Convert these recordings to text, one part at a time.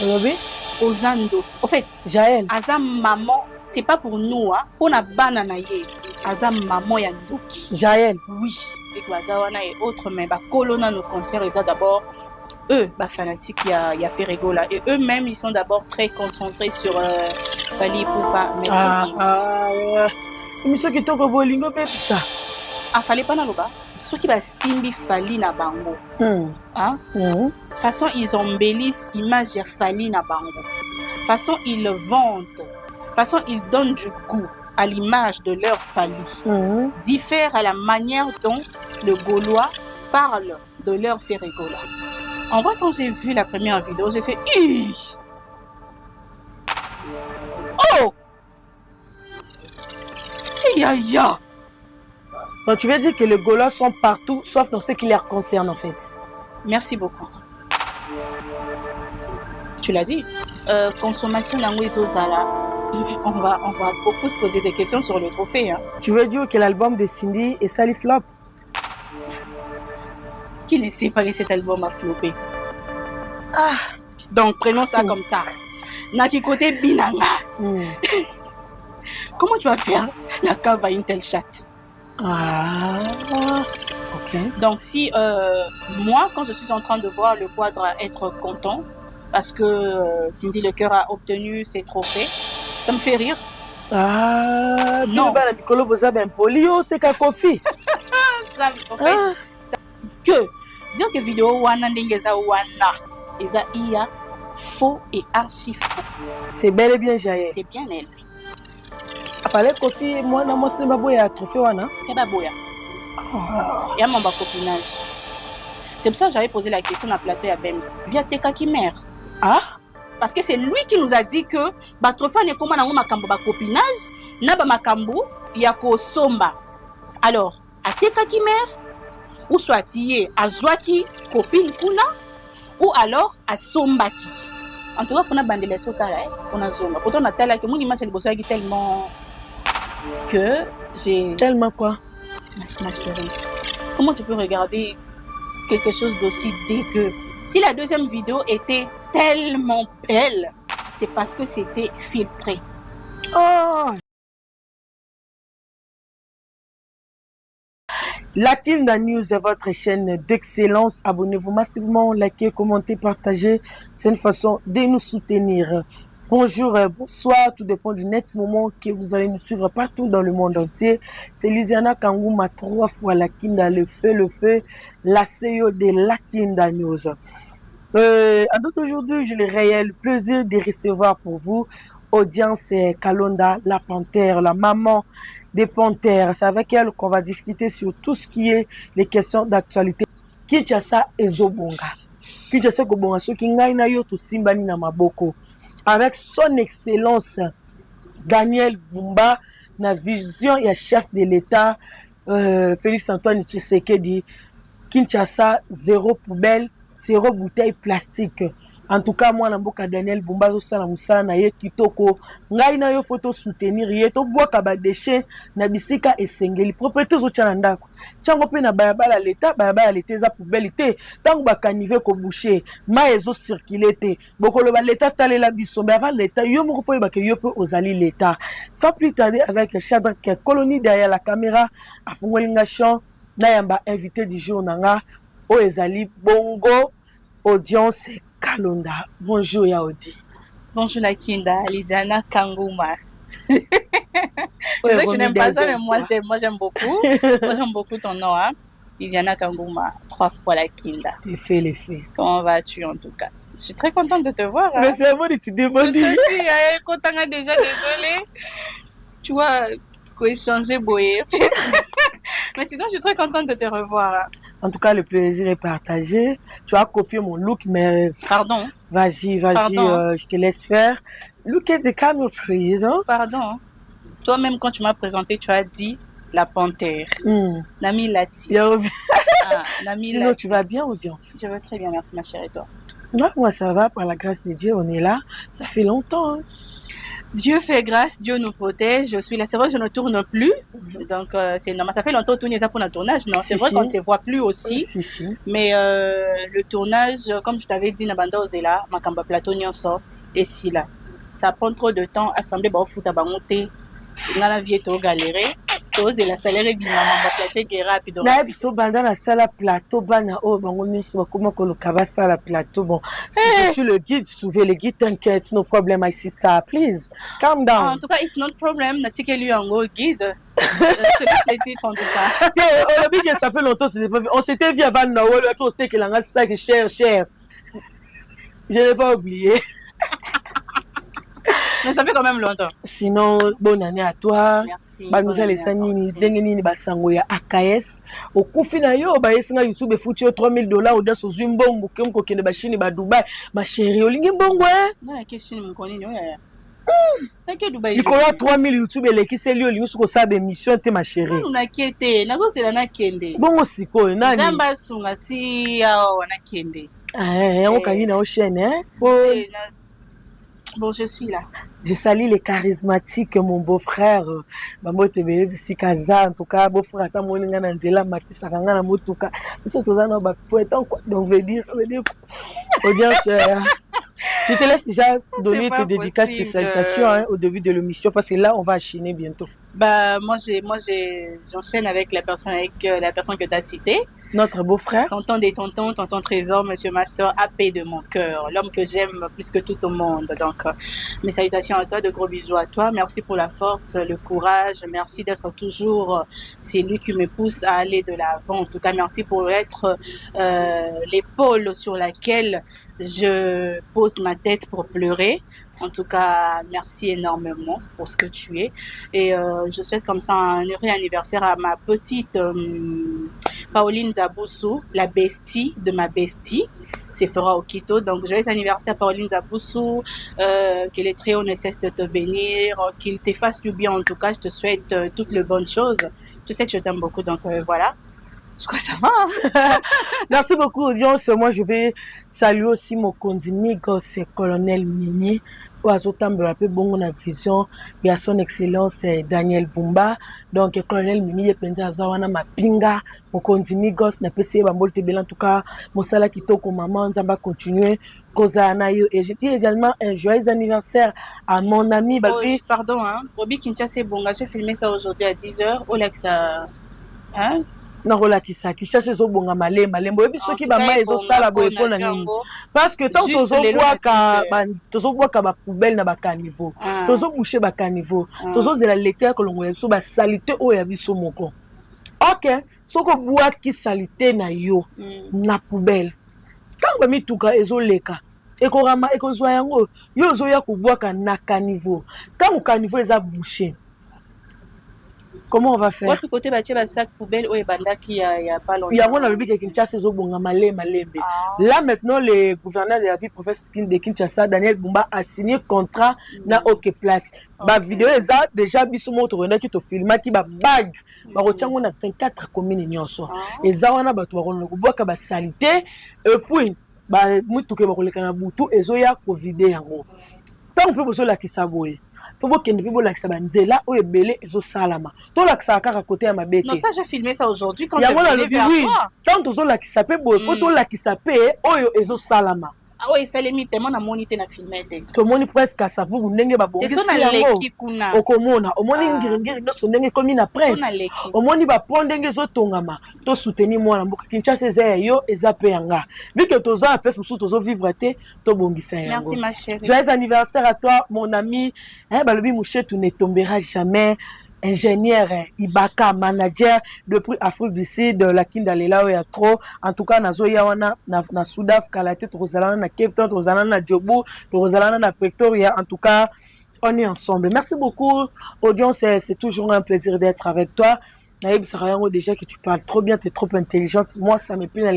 Oui. Ozando. En fait, Jaël. Aza maman, c'est pas pour nous, hein. Pour na banana ye. Aza maman ya Ndoki. Jaël. Oui. Et Azawana et autres, mais bah, Colonna nos concerts, ils ont d'abord, eux, bah, fanatiques, il y a Ferrego là. Et eux-mêmes, ils sont d'abord très concentrés sur Fali Poupa, Maître Gims. Mais ceux qui t'ont bolingo, mais ça. Ah, fallait pas dans le bas. Ceux qui va Simbi Fali na bango. Hein? Façon, ils embellissent l'image de Fali na bango. Façon, ils le vendent. Façon, ils donnent du goût à l'image de leur Fali. Diffère à la manière dont le Gaulois parle de leur Ferregola. En vrai, quand j'ai vu la première vidéo, j'ai fait Ih! Oh! Ya! Donc tu veux dire que les Gaulois sont partout, sauf dans ce qui les concerne en fait. Merci beaucoup. Tu l'as dit. Consommation d'Angouizozala. On va beaucoup se poser des questions sur le trophée. Hein. Tu veux dire que l'album de Cindy est sali flop? Qui ne sait pas que cet album a floppé? Donc prenons ça comme ça. Naki côté Binanga. Comment tu vas faire la cave à une telle chatte? Ok. Donc si moi, quand je suis en train de voir le quadre être content, parce que Cindy Le Cœur a obtenu ses trophées, ça me fait rire. Non. C'est qu'un Kofi. Que dire que vidéo wana ndengeza wana eza iya faux et archi faux. C'est bel et bien Jaël. C'est bien elle. Fallait Kofi moi na moi c'est baboya trophée wana. C'est baboya. Et à mon copinage. C'est pour ça que j'avais posé la question à plateau à Bems. Via Teka Kimer. Parce que c'est lui qui nous a dit que Batrofa ne comment nango makambo ba copinage na ba makambo ya ko somba. Alors, à Teka Kimer ou soit yé à Zwaki copine kuna ou alors à Sombaki. En tout cas, on a bandé les sotala, on a zomba. Pourtant, on a tel que mon image est bossé tellement que j'ai. Tellement quoi? Ma chérie, comment tu peux regarder quelque chose d'aussi dégueu? Si la deuxième vidéo était tellement belle, c'est parce que c'était filtré. La Kinda News est votre chaîne d'excellence. Abonnez-vous massivement, likez, commentez, partagez. C'est une façon de nous soutenir. Bonjour, bonsoir, tout dépend du net moment que vous allez nous suivre partout dans le monde entier. C'est Luciana Kangouma, 3 fois la Kinda, le feu, la CEO de la Kinda News. Aujourd'hui, j'ai le réel plaisir de recevoir pour vous audience Kalonda, la panthère, la maman des panthères. C'est avec elle qu'on va discuter sur tout ce qui est les questions d'actualité. Kinshasa ezobonga. Kinshasa kobonga soki ngai na yo to simbani na maboko. Avec son excellence Daniel Bumba, na vision et chef de l'État Félix Antoine Tshisekedi. Kinshasa zéro poubelle, zéro bouteille plastique. En tout cas, moi, Namboka Daniel Bumba, Sala Moussana, ye kitoko, ngai na yo photo soutenir, ye to boka ba déchet, na bisika esengeli, propriété zo tchanandako. Tchango pe na bayabala l'État za poubelle te, tango ba canive ko boucher, ma ezo circuler te, bokolo ba l'État tale la bisombe avant l'État, yo moko foye ba ke yo pe ozali l'État. Sans plus tarder avec Shadrack Colonie derrière la caméra, afungolinga champ, na yamba invité du jour nanga, o ezali bongo, audience Kalonda. Bonjour Yaodi. Bonjour la Kinda, Lisiana Kangouma. Je sais que tu n'aimes pas ça, mais moi j'aime beaucoup. Moi j'aime beaucoup ton nom, hein. Lisiana Kangouma, 3 fois la Kinda. Les faits. Comment vas-tu en tout cas? Je suis très contente de te voir. Hein. Mais c'est vraiment de te demander. Je sais si, content déjà, désolé. Tu vois, qu'on échanger boyer. Mais sinon, je suis très contente de te revoir. Hein. En tout cas, le plaisir est partagé. Tu as copié mon look, mais... Pardon. Vas-y, je te laisse faire. Look at the camera, please. Hein? Pardon. Toi-même, quand tu m'as présenté, tu as dit la panthère. Nami Lati. Nami Sinon, Lati. Tu vas bien, audience? Je vais très bien, merci ma chérie, et toi? Moi, ça va, par la grâce de Dieu, on est là. Ça fait longtemps. Hein? Dieu fait grâce, Dieu nous protège. Je suis là. C'est vrai que je ne tourne plus. Donc, c'est normal. Ça fait longtemps que tu n'es pas pour un tournage, non? C'est vrai qu'on ne te voit plus aussi. Mais le tournage, comme je t'avais dit, Nabanda Ozela, Makamba Plateau Nyonso, et si là. Ça prend trop de temps. Assemblée, bah, fout à bamonter. On a la vie est galéré. Et la salaire est bien. Makamba Plateau est rapide. Na biso banda na sala plateau bana o bango miso bakoma ko lokaba sala plateau bon si je suis le guide sauver le guide t'inquiète no problem my sister please calm down. En tout cas it's not problem na tike lui en guide. C'est le titre en tout cas. On a que ça fait longtemps on s'était vu avant Noël on était que la sac cher je n'ai pas oublié. Mais ça fait quand même longtemps. Sinon, bonne année à toi. Merci. Ba nouvelle sanini dengeni ba sango ya AKS. Au kufina yo ba yesinga YouTube futi yo $3000 au daso zimbongo kemko kende ba Chine ba Dubai. Ma chérie, olingi mbongo Non, la question mon konini oya. Nake Dubai. Il kola 3000 YouTube elekiseli yo lingi ko sabe émission te ma chérie. Non nakete, nazo sela na kende. Bongo siko nani? Zamba sunga ti ya wana kende. Yango kangi na o chaîne Bon, je suis là. Je salue les charismatiques, mon beau-frère. Maman te veut si kaza en tout cas beau-frère ata moninga na nzela matisa kanga na motuka. Biso tozana ba poète quoi. Donc veut dire audience je te laisse déjà donner tes dédicaces, tes salutations au début de l'émission parce que là on va enchaîner bientôt. Bah moi j'enchaîne avec la personne que tu as citée. Notre beau-frère. Tonton des tontons, tonton Trésor, monsieur Master, AP de mon cœur, l'homme que j'aime plus que tout au monde. Donc mes salutations à toi, de gros bisous à toi. Merci pour la force, le courage. Merci d'être toujours celui qui me pousse à aller de l'avant. En tout cas, merci pour être l'épaule sur laquelle je pose ma tête pour pleurer. En tout cas, merci énormément pour ce que tu es. Et je souhaite comme ça un heureux anniversaire à ma petite Pauline Zaboussou, la bestie de ma bestie. C'est Fera Okito. Donc, joyeux anniversaire Pauline Zaboussou. Que les très hauts ne cessent de te bénir. Qu'ils te fassent du bien. En tout cas, je te souhaite toutes les bonnes choses. Je sais que je t'aime beaucoup. Donc, voilà. Je crois que ça va. Merci beaucoup, audience. Moi, je vais saluer aussi mon condimigo, c'est Colonel Mini. Oazotambe peu bon na vision ya son excellence Daniel Bumba. Donc Colonel Mimi penza zawana mapinga mon condimigos na pese ba mbolte bela en tout cas mosala kitoko maman nzamba continuer koza na yo et je dis également un joyeux anniversaire à mon ami Balbi. Pardon Bobby Kinshasa Bonga, j'ai filmé ça aujourd'hui à 10h au Lexa na rolakisa Kinshasa zo bonga malembo ebi soki ba mai ezo sala boye pona nini parce que tant tozo bwaka ba poubelle na ba caniveau tozo boucher ba caniveau tozo zela lecteur kolongola so ba salité o ya biso moko OK soko bwaki salité na yo na poubelle quand ba mituka ezo leka ekorama ekozwa yango yo zo ya kubwaka na caniveau quand caniveau eza bouché. Comment on va faire? Votre côté, bah, tu as sac poubelle ou banda qui y a pas longtemps. Il y a mon ami qui Kinshasa malembe. Là maintenant, le gouverneur de la ville, professeur de Kinshasa, Daniel Bumba, a signé contrat na OK Place. Ba vidéo eza déjà biso moto rena qui te filma qui ba bag. Ba retiango na 24 communes nyonso. Eza wana bato ba rona ko boka ba salité et puis ba mutuke ba koleka na butu ezoya covid yango. Tant peu boso la kisaboye. Faut que nous vivions l'accès banzela ou ebele ezo salama. To l'accès à côté à ma bête. Non, ça j'ai filmé ça aujourd'hui quand tu es venu vers toi. Tant to l'accès pe boy, faut to l'accès pe oyo ezo salama. Ah oui, ça limite tellement na monité na filmé te. To moni presque à savoir ndenge ba bongi. Okomona, omoni ngiri no sondenge komi na presse. Omoni ba pondenge zo tongama. To soutenir moi na mboka Kinshasa eza yo eza pe yanga. Vu que tozo a fait sous tozo vivre te, to bongisa yango. Merci ma chérie. Joyeux anniversaire à toi mon ami. Balobi Mouché, tu ne tomberas jamais. Ingénieur Ibaka, manager depuis Afrique du Sud, la Kindalela ou ya trop. En tout cas, nazo ya wana na Soudaf Kalate, Tozalana na Cape Town, Tozalana na Djobo, Tozalana na Pretoria. En tout cas, on est ensemble. Merci beaucoup, audience. C'est toujours un plaisir d'être avec toi. Naïb Sarayango, déjà que tu parles trop bien, tu es trop intelligente. Moi, ça me plaît.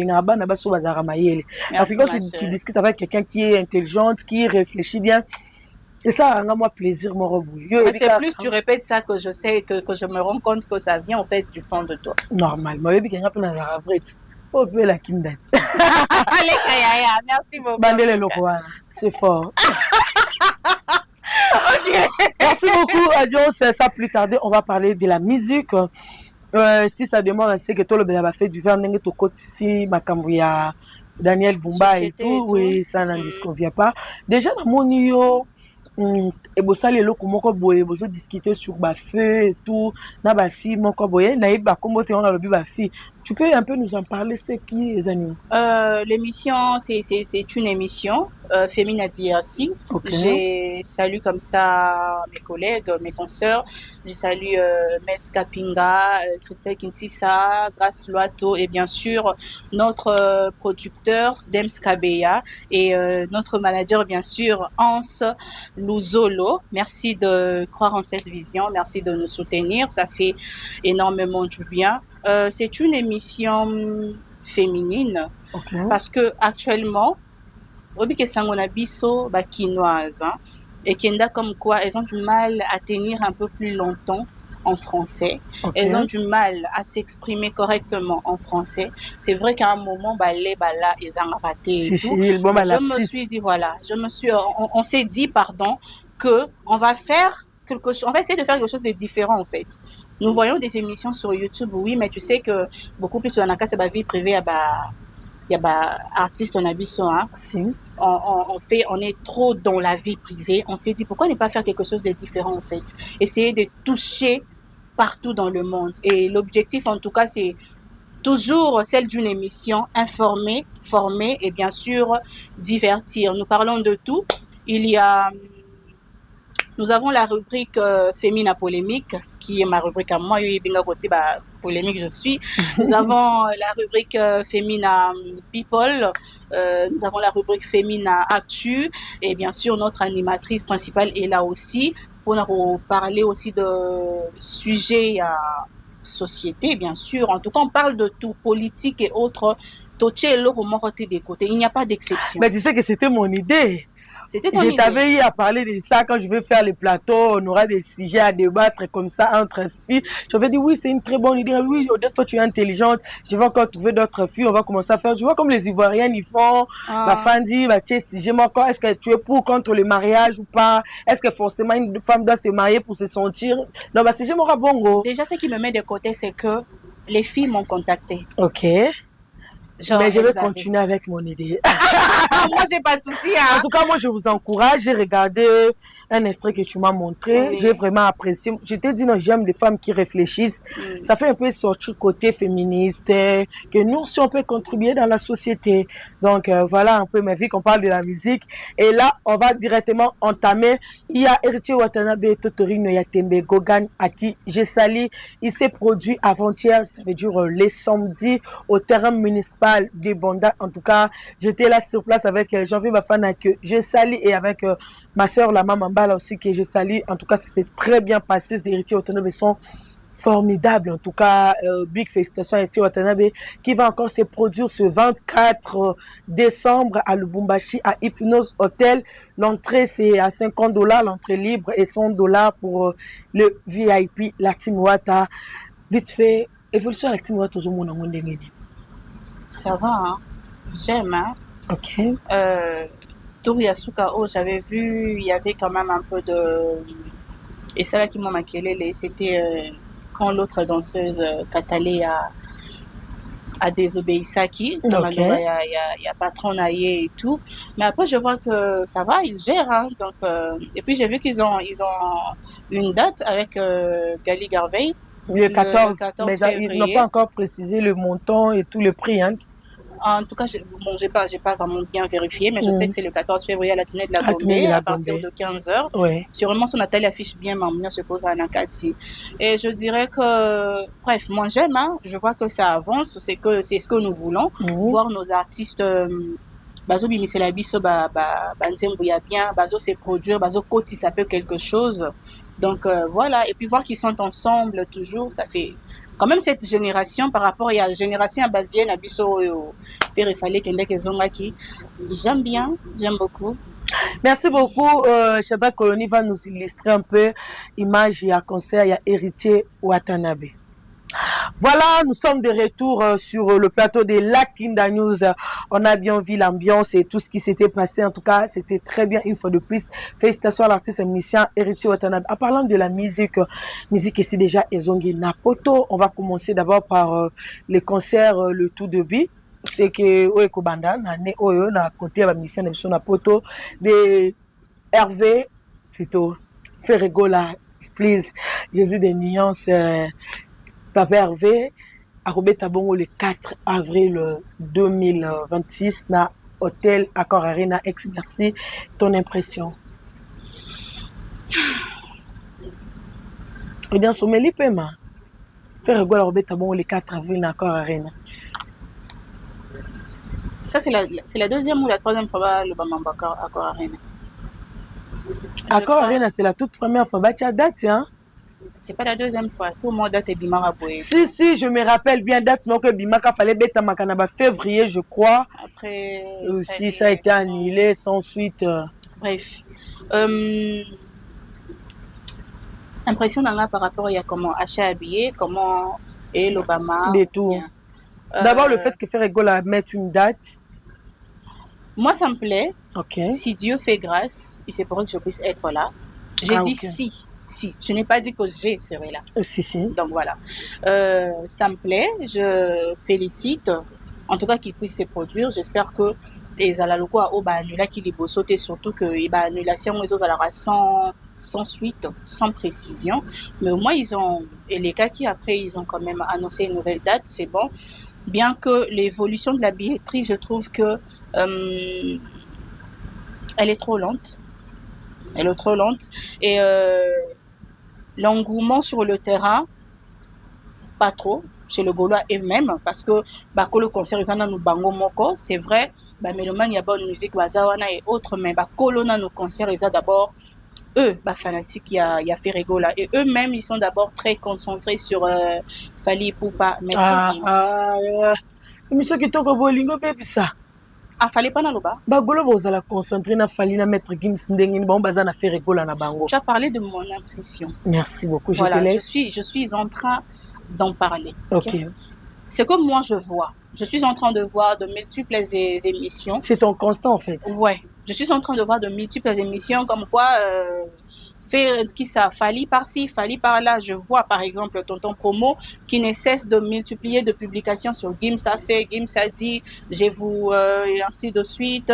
Parce que quand tu discutes avec quelqu'un qui est intelligente, qui réfléchit bien, et ça rend moi plaisir, mon robot. C'est plus tu répètes ça que je sais, que je me rends compte que ça vient en fait du fond de toi. Normalement, oh, la kindat. Allez, merci beaucoup. C'est fort. Ok. Merci beaucoup, Adios. C'est ça, plus tarder, on va parler de la musique. Si ça demande, c'est que tout le monde a fait du verre, n'engue to côté ici, Makambouya, Daniel Bumba et tout, oui, ça n'en disconvient pas. Déjà, dans mon yo, et bossa les locaux, mon coboy, bosso discuter sur ma feu et tout, na ba fille, mon coboy, naïb, ba, comment t'es on a le ba fille. Tu peux un peu nous en parler, c'est qui les amis? L'émission, c'est une émission féminine à DRC. Okay. J'ai salué comme ça mes collègues, mes consoeurs. J'ai salué Mels Kapinga, Christelle Kinsissa, Grace Loato et bien sûr notre producteur Dems Kabeya et notre manager bien sûr Hans Luzolo. Merci de croire en cette vision, merci de nous soutenir, ça fait énormément du bien. C'est une émission féminine parce que actuellement obi ke sangona biso ba quinoise et kenda comme quoi elles ont du mal à tenir un peu plus longtemps en français. Elles ont du mal à s'exprimer correctement en français. C'est vrai qu'à un moment les là ils ont raté et tout. Je me suis dit voilà, on s'est dit pardon que on va faire quelque chose, on va essayer de faire quelque chose de différent en fait. Nous voyons des émissions sur YouTube, oui, mais tu sais que beaucoup plus sur la vie privée, il y a artistes on a vu ça, hein. Si. On est trop dans la vie privée. On s'est dit pourquoi ne pas faire quelque chose de différent en fait. Essayer de toucher partout dans le monde. Et l'objectif en tout cas c'est toujours celle d'une émission informer, former et bien sûr divertir. Nous parlons de tout. Nous avons la rubrique Féminin polémique, qui est ma rubrique à moi. Côté polémique, je suis. Nous avons la rubrique Féminin People. Nous avons la rubrique Féminin Actu. Et bien sûr, notre animatrice principale est là aussi pour nous parler aussi de sujets société, bien sûr. En tout cas, on parle de tout, politique et autres. Il n'y a pas d'exception. Mais tu sais que c'était mon idée. Je t'avais eu à parler de ça quand je vais faire les plateaux, on aura des sujets à débattre comme ça entre filles. Je vais dire oui, c'est une très bonne idée. Oui, toi tu es intelligente, je vais encore trouver d'autres filles, on va commencer à faire. Tu vois comme les Ivoiriennes ils font, la femme dit, est-ce que tu es pour contre le mariage ou pas? Est-ce que forcément une femme doit se marier pour se sentir? Non, si je m'aurai bongo. Déjà, ce qui me met de côté, c'est que les filles m'ont contacté. Ok. Mais je vais continuer avec mon idée. Moi, j'ai pas de souci. Hein. En tout cas, moi, je vous encourage. J'ai regardé un extrait que tu m'as montré. Oui. J'ai vraiment apprécié. Je t'ai dit, non, j'aime les femmes qui réfléchissent. Ça fait un peu sortir côté féministe, que nous aussi, on peut contribuer dans la société. Donc, voilà un peu ma vie qu'on parle de la musique. Et là, on va directement entamer. Il y a Héritier Watanabe, Totorino Yatembe, Gogan, Aki, Gessali. Il s'est produit avant-hier, ça veut dire les samedis, au terrain municipal de Bonda. En tout cas, j'étais là sur place avec Jean-Vieux Bafana que Gessali et avec ma soeur, la maman Bala aussi que Gessali. En tout cas, ça s'est très bien passé. Ces héritiers Watanabe sont formidables. En tout cas, big félicitations à Héritier Watanabe qui va encore se produire ce 24 décembre à Lubumbashi, à Hypnose Hotel. L'entrée, c'est à $50, l'entrée libre, et $100 pour le VIP, la Team Wata. Vite fait, évolution à la Team Wata, ça va, hein? J'aime, hein? Ok. Tour Yasuka, j'avais vu, il y avait quand même un peu de... Et celle-là qui m'a maquillé, c'était quand l'autre danseuse Katale a désobéissaki. Il y a Patron Naye et tout. Mais après, je vois que ça va, ils gèrent. Hein, donc, et puis, j'ai vu qu'ils ont une date avec Gali Garvey. Le 14 mais février. Ils n'ont pas encore précisé le montant et tout le prix. Hein. En tout cas, j'ai pas vraiment bien vérifié, mais je sais que c'est le 14 février à la tenue de la Gombe, à partir de 15h. Oui. Sûrement, son Nathalie affiche bien, mais se pose à Nakati. Et je dirais que, bref, moi j'aime, hein, je vois que ça avance, c'est ce que nous voulons, voir nos artistes. Bazo bimisela biso banzembo ya bien, bazo se produire, bazo koti ça peut quelque chose. Donc voilà, et puis voir qu'ils sont ensemble toujours, ça fait quand même cette génération par rapport à la génération à Bavienne à biso faire il fallait que zongaki. J'aime bien, j'aime beaucoup. Merci beaucoup. Shadrack Koloni va nous illustrer un peu image et concert, il y a Héritier Watanabe. Voilà, nous sommes de retour sur le plateau de la Kinda News. On a bien vu l'ambiance et tout ce qui s'était passé. En tout cas, c'était très bien une fois de plus. Félicitations à l'artiste et musicien Héritier Watanabe. En parlant de la musique, musique ici déjà Ezongi Napoto. On va commencer d'abord par les concerts, le tout début. C'est que Oeko Banda, Oyo, na côté la musicien de Napoto, de Hervé, plutôt, Ferregola, please, Jésus des nuances. Papa Hervé a Robert Bongo le 4 avril 2026 na Hôtel Accor Arena ex-Merci. Ton impression? Eh bien, Someli Pema. Faire rigoler Robert Bongo le 4 avril na Accor Arena. Ça, c'est la deuxième ou la troisième fois le Bamamba Accor Arena. Accor Arena, c'est la toute première fois. Bah, tu as date, hein? C'est pas la deuxième fois. Tout le monde date et Bimara Boé. Si, je me rappelle bien date, mais que Bimaka fallait bêta makanaba février, je crois. Après. Aussi, ça a été annulé sans suite. Bref. Impression d'Anga par rapport à comment achat habillé, comment est l'Obama. Des tout. D'abord, le fait que Ferregola mette une date. Moi, ça me plaît. Ok. Si Dieu fait grâce, il se pourrait que je puisse être là. J'ai dit okay. Si. Je n'ai pas dit que je serai là. Si. Donc voilà. Ça me plaît. Je félicite. En tout cas, qu'il puisse se produire. J'espère que les alaloko à Oba annula qui les sauter, surtout que les annulations aux autres sans suite, sans précision. Mais au moins, ils ont. Et les cas qui après, ils ont quand même annoncé une nouvelle date. C'est bon. Bien que l'évolution de la billetterie, je trouve que elle est trop lente. Elle est trop lente. Et l'engouement sur le terrain, pas trop, chez le Gaulois et même, parce que quand le concert est dans bango moko, c'est vrai, Méloman, il y a bonne musique, Bazawana et autres, mais Kolona, nos concerts, ils ont d'abord, eux, fanatiques, il y a Ferregola. Et eux-mêmes, ils sont d'abord très concentrés sur Fali Poupa, Maître Gims. Mais ce qui est au Bolingo, c'est ça. Ah, fallait pas dans le bas. Bagolo vous allez concentrer na Fali na Maître Gims ndengeni bon baza na Ferregola na bango. Tu as parlé de mon impression. Merci beaucoup. Voilà, je te laisse. Je suis en train d'en parler. Ok. C'est comme moi je vois. Je suis en train de voir de multiples émissions. C'est ton constant en fait. Ouais. Je suis en train de voir de multiples émissions comme quoi faire qui ça Fali par-ci, Fali par-là. Je vois par exemple Tonton Promo qui ne cesse de multiplier de publications sur Gims a fait, Gims a dit, j'ai vous et ainsi de suite.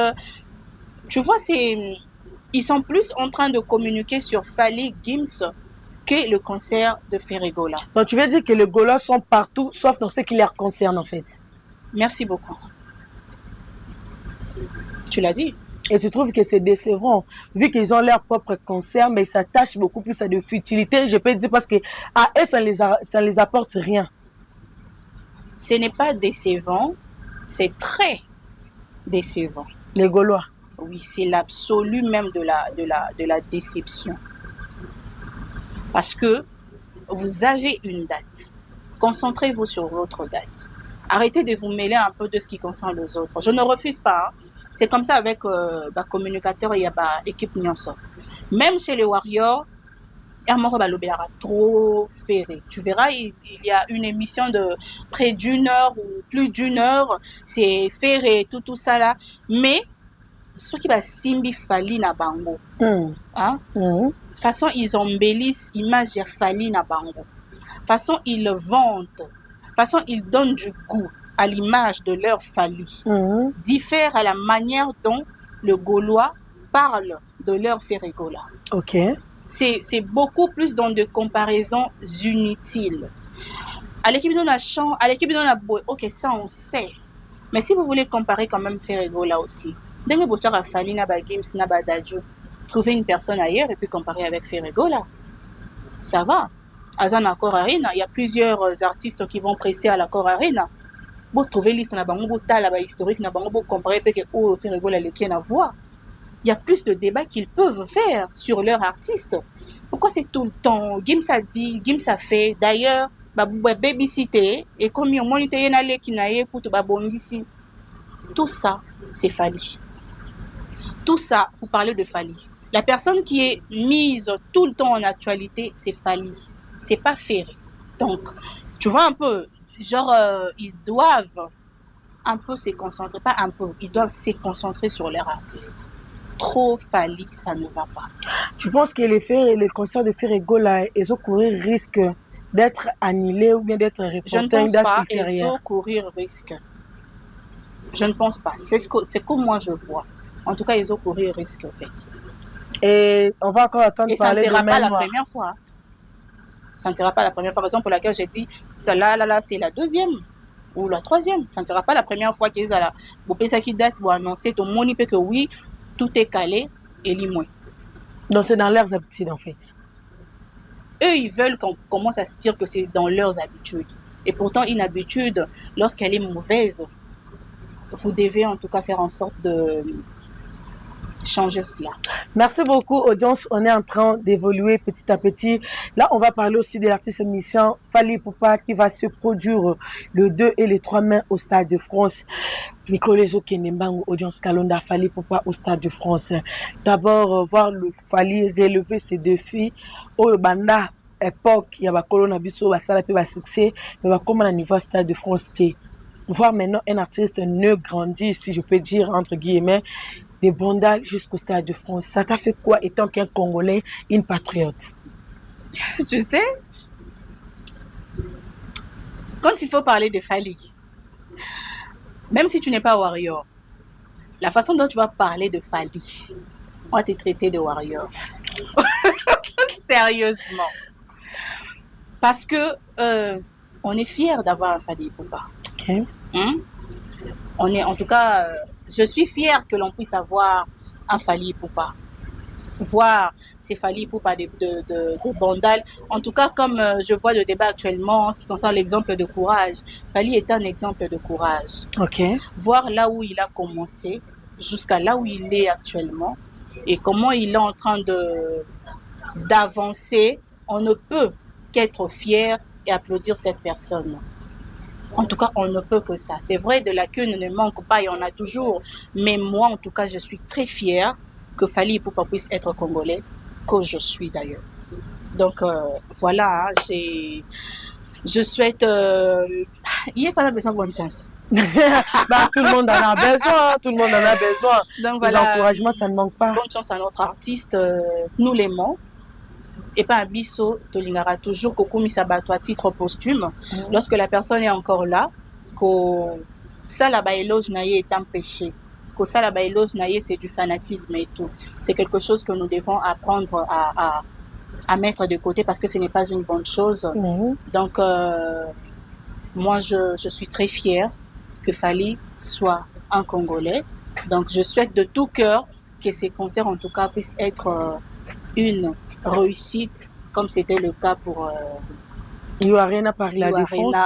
Tu vois, ils sont plus en train de communiquer sur Fali, Gims que le concert de Ferregola. Donc tu veux dire que les Gaulois sont partout sauf dans ce qui les concerne en fait. Merci beaucoup. Tu l'as dit. Et tu trouves que c'est décevant, vu qu'ils ont leur propre concert, mais ils s'attachent beaucoup plus à de futilité, je peux dire, parce que à eux, ça les apporte rien. Ce n'est pas décevant, c'est très décevant. Les Gaulois. Oui, c'est l'absolu même de la déception. Parce que vous avez une date. Concentrez-vous sur votre date. Arrêtez de vous mêler un peu de ce qui concerne les autres. Je ne refuse pas. Hein. C'est comme ça avec communicateur et équipe Nyonso. Même chez les Warriors, il y a trop ferré. Tu verras, il y a une émission de près d'une heure ou plus d'une heure. C'est ferré, tout ça là. Mais, ce qui va Simbi Fali na bango. Hein? Façon, ils embellissent l'image de Fali na bango. Façon, ils vendent. Façon, ils donnent du goût à l'image de leur Fali, diffère à la manière dont le Gaulois parle de leur Ferregola. Ok. C'est beaucoup plus dans des comparaisons inutiles. À l'équipe de la chant, à l'équipe de la boy, ok, ça on sait. Mais si vous voulez comparer quand même Ferregola aussi, dès que vous avez Fali na ba Gims na ba Dadju, trouver une personne ailleurs et puis comparer avec Ferregola, ça va. À Accor Arena, il y a plusieurs artistes qui vont prester à l'Accor Arena. Vous trouvez liste na bango bo tala ba historique na bango bo comparer peut que o Ferregola les tient à voir. Il y a plus de débats qu'ils peuvent faire sur leur artiste. Pourquoi c'est tout le temps Gims a dit, Gims a fait. D'ailleurs, babysitter et comme on monite na le qui na écoute ba bongisi. Tout ça, c'est Fali. Tout ça, vous parlez de Fali. La personne qui est mise tout le temps en actualité, c'est Fali. C'est pas Ferry. Donc, tu vois un peu genre, ils doivent un peu se concentrer, pas un peu, ils doivent se concentrer sur leur artiste. Trop Fally, ça ne va pas. Tu penses que les concerts de Ferrego, là, ils ont courir risque d'être annulés ou bien d'être reportés? Je ne pense pas, ils ont courir risque. Je ne pense pas. C'est ce que moi je vois. En tout cas, ils ont courir risque, en fait. Et on va encore attendre parler de ça ne sera pas la première fois. Ça ne sera pas la première fois. Raison pour laquelle j'ai dit, celle-là, c'est la deuxième ou la troisième. Ça ne sera pas la première fois qu'ils allaient. Vous pensez qu'ils date pour annoncer ton money que oui, tout est calé et limoué. Donc c'est dans leurs habitudes, en fait. Eux, ils veulent qu'on commence à se dire que c'est dans leurs habitudes. Et pourtant, une habitude, lorsqu'elle est mauvaise, vous devez en tout cas faire en sorte de changer cela. Merci beaucoup, audience. On est en train d'évoluer petit à petit. Là, on va parler aussi de l'artiste émission Fally Ipupa qui va se produire le 2 et le 3 mai au Stade de France. Nicolas Kenembango, audience Kalonda, Fally Ipupa au Stade de France. D'abord, voir le Fally relever ses défis. Au Banda, époque, il y a Colonna Bisso, Basala, puis succès, mais comme à niveau Stade de France, voir maintenant un artiste ne grandit, si je peux dire, entre guillemets, des Bandal jusqu'au Stade de France. Ça t'a fait quoi étant qu'un Congolais, une patriote? Tu sais, quand il faut parler de Fally, même si tu n'es pas warrior, la façon dont tu vas parler de Fally, on va te traiter de warrior. Sérieusement. Parce que on est fiers d'avoir un Fally Ipupa. Okay. On est, en tout cas, je suis fière que l'on puisse avoir un Fally Ipupa. Voir ces Fally Ipupa de Bandal. En tout cas, comme je vois le débat actuellement en ce qui concerne l'exemple de courage, Fally est un exemple de courage. Okay. Voir là où il a commencé, jusqu'à là où il est actuellement, et comment il est en train d'avancer, on ne peut qu'être fier et applaudir cette personne. En tout cas, on ne peut que ça. C'est vrai, de la queue ne manque pas, il y en a toujours. Mais moi, en tout cas, je suis très fière que Fally Ipupa puisse être congolais, que je suis d'ailleurs. Donc, voilà, je souhaite... il n'y a pas la besoin de bonne chance. Bah, tout le monde en a besoin, tout le monde en a besoin. Donc, voilà, les encouragements, ça ne manque pas. Bonne chance à notre artiste, nous l'aimons. Et pas un bisso, Tolingara, toujours Kokumi Sabato à titre posthume. Lorsque la personne est encore là, que ça, la baïloge naïe est un péché. Que ça, la baïloge naïe, c'est du fanatisme et tout. C'est quelque chose que nous devons apprendre à mettre de côté parce que ce n'est pas une bonne chose. Donc, moi, je suis très fière que Fally soit un Congolais. Donc, je souhaite de tout cœur que ces concerts, en tout cas, puissent être une réussite, comme c'était le cas pour Arena Paris La Défense,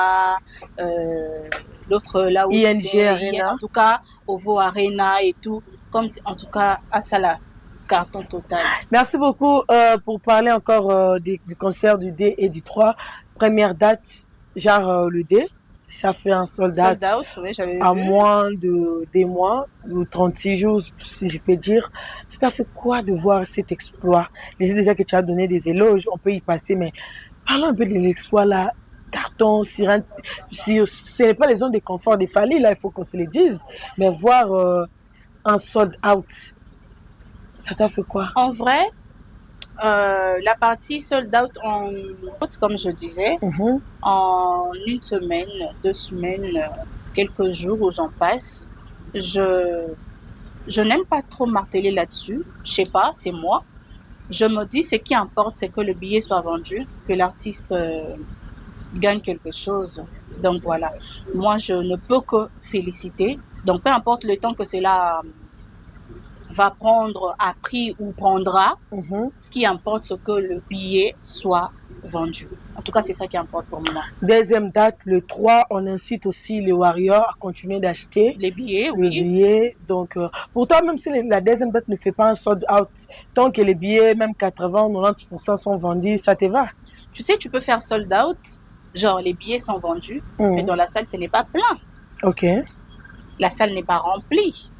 l'autre là où ING Arena, en tout cas Ovo Arena et tout, comme en tout cas à Sala, carton total. Merci beaucoup pour parler encore du concert du D et du 3. Première date, genre le D, ça fait un sold out, oui, j'avais à vu. moins de des mois ou 36 jours, si je peux dire. Ça t'a fait quoi de voir cet exploit? Je sais déjà que tu as donné des éloges, on peut y passer, mais parlons un peu de l'exploit là. Carton, sirène, ce n'est pas les zones de confort des Fally, là, il faut qu'on se le dise, mais voir un sold out, ça t'a fait quoi? En vrai, la partie sold out, comme je disais, en une semaine, 2 semaines, quelques jours où j'en passe, je n'aime pas trop marteler là-dessus. Je sais pas, c'est moi. Je me dis, ce qui importe, c'est que le billet soit vendu, que l'artiste gagne quelque chose. Donc voilà, moi je ne peux que féliciter. Donc peu importe le temps que cela va prendre à prix ou prendra, ce qui importe, c'est que le billet soit vendu. En tout cas, c'est ça qui importe pour moi. Deuxième date, le 3, on incite aussi les Warriors à continuer d'acheter les billets. Oui. Les billets. Donc, pourtant, même si la deuxième date ne fait pas un sold out, tant que les billets, même 80-90% sont vendus, ça te va? Tu sais, tu peux faire sold out, genre les billets sont vendus, mais dans la salle, ce n'est pas plein. Ok. La salle n'est pas remplie.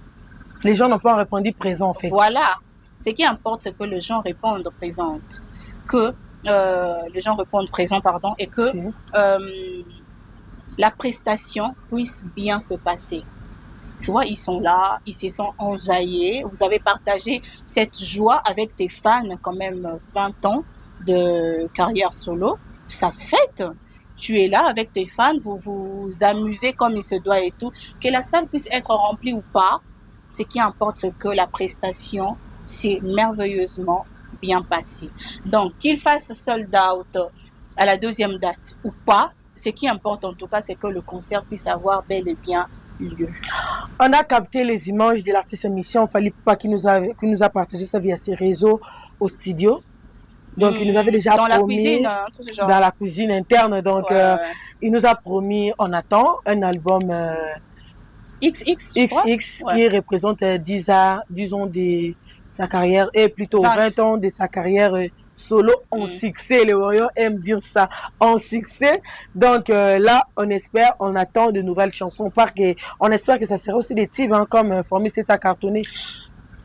Les gens n'ont pas répondu présent, en fait. Voilà. Ce qui importe, c'est que les gens répondent présentes. Que les gens répondent présent, pardon, et que la prestation puisse bien se passer. Tu vois, ils sont là, ils se sont enjaillés. Vous avez partagé cette joie avec tes fans, quand même 20 ans de carrière solo. Ça se fête. Tu es là avec tes fans, vous vous amusez comme il se doit et tout. Que la salle puisse être remplie ou pas, ce qui importe, c'est que la prestation s'est merveilleusement bien passée. Donc, qu'il fasse sold out à la deuxième date ou pas, ce qui importe en tout cas, c'est que le concert puisse avoir bel et bien lieu. On a capté les images de l'artiste émission Fally Ipupa qui nous a partagé ça via ses réseaux au studio. Donc, il nous avait déjà dans promis... la cuisine, hein, tout ce genre. Dans la cuisine interne. Donc, Ouais. Il nous a promis, on attend, un album XX, XX qui représente 10 ans de sa carrière, et plutôt 20 ans de sa carrière solo en succès. Les Warriors aiment dire ça, en succès. Donc là, on espère, on attend de nouvelles chansons. On espère que ça sera aussi des titres, hein, comme Formule 7 a cartonné.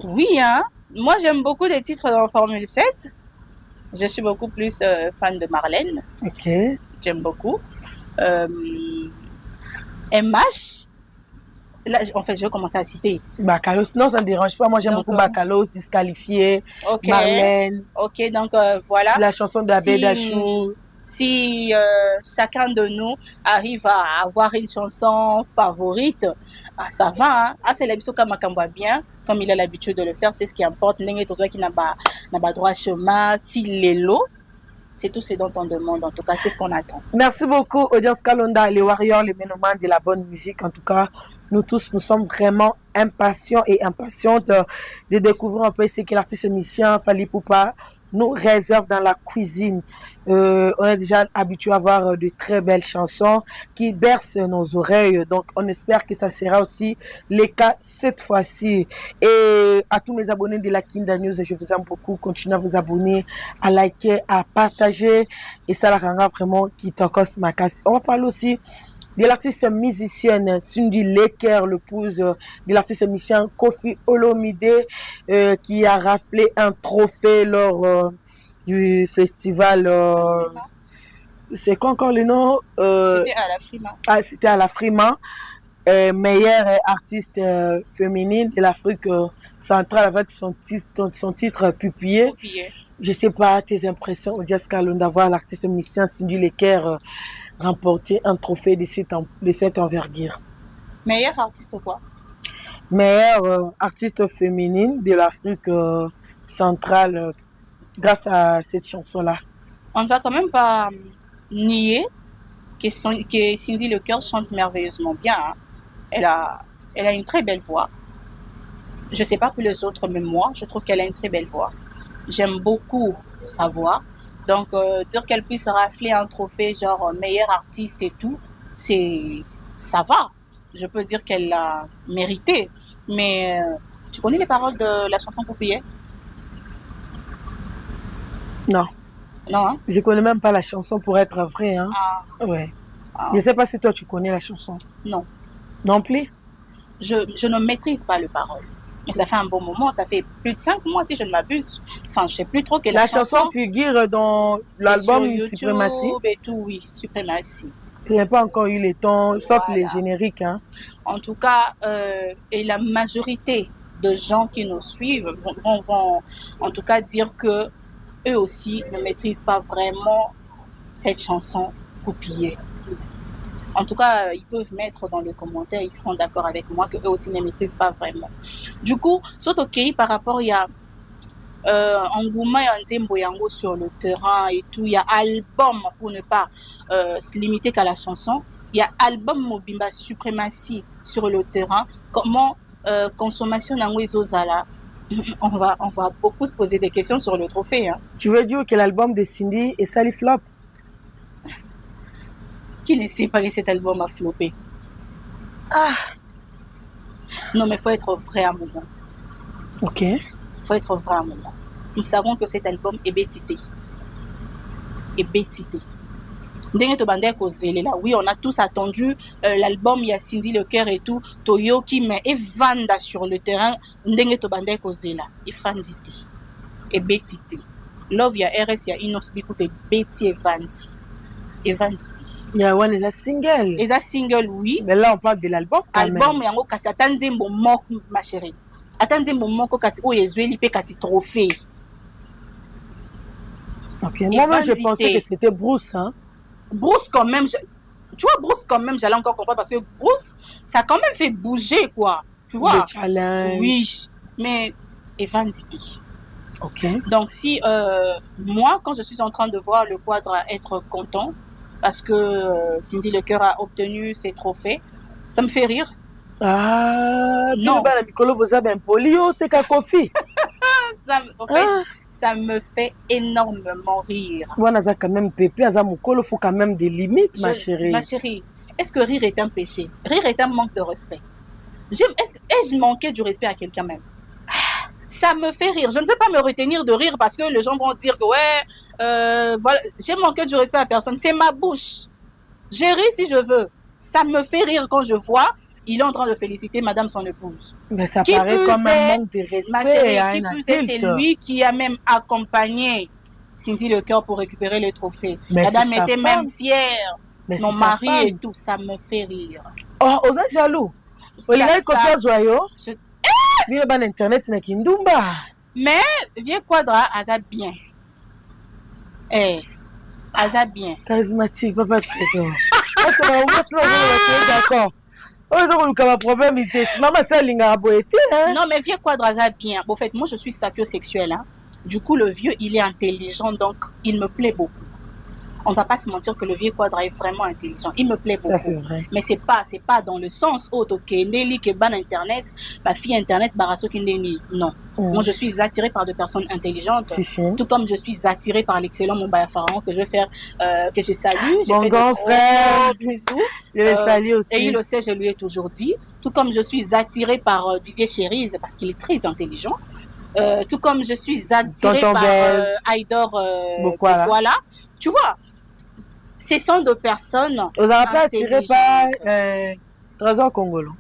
Oui, hein. Moi j'aime beaucoup des titres dans Formule 7. Je suis beaucoup plus fan de Marlène. Ok. J'aime beaucoup. MH. Là, en fait, je vais commencer à citer. Bakalos, non, ça ne dérange pas. Moi, j'aime beaucoup Bakalos, Disqualifié, Marlène. Ok, donc voilà. La chanson d'Abed Dachou. Si chacun de nous arrive à avoir une chanson favorite, ça va. Hein? C'est l'habitude comme bien, comme il a l'habitude de le faire, c'est ce qui importe. N'est qui n'a pas droit chemin, Tilelo. C'est tout ce dont on demande, en tout cas, c'est ce qu'on attend. Merci beaucoup, Audience Kalonda, les Warriors, les ménomanes de la bonne musique. En tout cas, nous tous, nous sommes vraiment impatients et impatientes de découvrir un peu ce que l'artiste émission Fally Ipupa nous réserve dans la cuisine. On est déjà habitué à voir de très belles chansons qui bercent nos oreilles. Donc, on espère que ça sera aussi le cas cette fois-ci. Et à tous mes abonnés de la Kinda News, je vous aime beaucoup. Continuez à vous abonner, à liker, à partager. Et ça la rendra vraiment qui t'encose ma casse. On va parler aussi de l'artiste musicienne Cindy Leker, l'épouse de l'artiste musicien Koffi Olomide, qui a raflé un trophée lors du festival. C'est quoi encore le nom? C'était à la Frima. C'était à la Frima. Meilleure artiste féminine de l'Afrique centrale avec son titre Pupillé. Je ne sais pas tes impressions, Audience Kalonda, d'avoir l'artiste musicien Cindy Leker remporter un trophée de cette envergure. Meilleure artiste quoi? Meilleure artiste féminine de l'Afrique centrale grâce à cette chanson-là. On ne va quand même pas nier que Cindy Leker chante merveilleusement bien. Hein. Elle a une très belle voix. Je ne sais pas pour les autres, mais moi, je trouve qu'elle a une très belle voix. J'aime beaucoup sa voix. Donc, dire qu'elle puisse rafler un trophée genre meilleure artiste et tout, ça va. Je peux dire qu'elle l'a mérité. Mais tu connais les paroles de la chanson Poupillet? Non. Non, hein? Je connais même pas la chanson pour être vrai. Hein? Ouais. Je sais pas si toi tu connais la chanson. Non. Non plus? Je ne maîtrise pas les paroles. Mais ça fait un bon moment, ça fait plus de 5 mois si je ne m'abuse. Enfin, je sais plus trop quelle la chanson figure dans l'album Suprématie. Et tout, oui, Suprématie. Je n'ai pas encore eu le temps, sauf les génériques. Hein. En tout cas, et la majorité de gens qui nous suivent vont en tout cas dire que eux aussi ne maîtrisent pas vraiment cette chanson Poupillé. En tout cas, ils peuvent mettre dans les commentaires, ils seront d'accord avec moi qu'eux aussi ne maîtrisent pas vraiment. Du coup, c'est ok par rapport, il y a engouement et Nzembo Yango sur le terrain et tout. Il y a album, pour ne pas se limiter qu'à la chanson, il y a album Mobimba Suprématie sur le terrain. Comment consommation Nango Zozala, on va beaucoup se poser des questions sur le trophée. Hein. Tu veux dire que l'album de Cindy est sali flop? Qui ne sait pas que cet album a floppé? Non, mais il faut être vrai à un moment. Ok. Il faut être vrai à un moment. Nous savons que cet album est bêtité. Oui, on a tous attendu l'album, il y a Cindy Leker et tout. Toyoki, mais et Vanda sur le terrain. Ndenge to bande kozela. Et Fandité. Et bêtité. Love, il y a RS, il y a Inos Bikoute, Betty et Vandi. Evan Didi. Il y a one est single. Et ça single, oui. Mais là, on parle de l'album. Album, yango kasi attendez mon mot, ma chérie. Attendez mon mot, kasi oh yezueli pe kasi trophée. Okay. Moi, je pensais que c'était Bruce. Hein? Bruce, quand même, tu vois, Bruce, quand même, j'allais encore comprendre parce que Bruce, ça a quand même fait bouger, quoi. Tu vois? Le challenge. Oui, mais Evan Didi. Ok. Donc, si moi, quand je suis en train de voir le quadre être content, parce que Cindy Lecœur a obtenu ses trophées, ça me fait rire. Ah, non. C'est Kakofi. En fait, ça me fait énormément rire. Voilà, ça quand même pépé, il faut quand même des limites, ma chérie. Ma chérie, est-ce que rire est un péché? Rire est un manque de respect. Ai-je manqué du respect à quelqu'un même? Ça me fait rire. Je ne vais pas me retenir de rire parce que les gens vont dire que ouais, voilà, j'ai manqué du respect à personne. C'est ma bouche. J'ai ri si je veux. Ça me fait rire quand je vois il est en train de féliciter madame son épouse. Mais ça paraît comme un manque de respect. Ma chérie, qui plus est, c'est lui qui a même accompagné Cindy Lecœur pour récupérer les trophées. Mais la dame était même fière. Mais mon mari et tout, ça me fait rire. Oh, vous êtes jaloux? Il a côté joyeux. Il est internet, c'est Kindumba. Mais vieux quadra, Aza bien. Eh, Aza bien. Charismatique, papa trésor. D'accord. Problème, maman, ça, non, mais vieux quadra, Aza bien. En fait, moi, je suis sapiosexuelle. Hein. Du coup, le vieux, il est intelligent, donc il me plaît beaucoup. On ne va pas se mentir que le vieux quadra est vraiment intelligent. Il me plaît beaucoup. Ça, c'est vrai. Mais c'est pas dans le sens où Nelly qui est ban internet, ma fille internet, barasso kindeni. Non. Moi, je suis attirée par des personnes intelligentes. Si. Tout comme je suis attirée par l'excellent Moubaya Pharaon que je vais faire, que je salue. Mon grand frère. Bisous. Je le salue aussi. Et il le sait, je lui ai toujours dit. Tout comme je suis attirée par Didier Chérise parce qu'il est très intelligent. Tout comme je suis attirée par Aïdor voilà. Tu vois, ce sont deux personnes. Vous n'avez pas attiré par Trésor Congolo?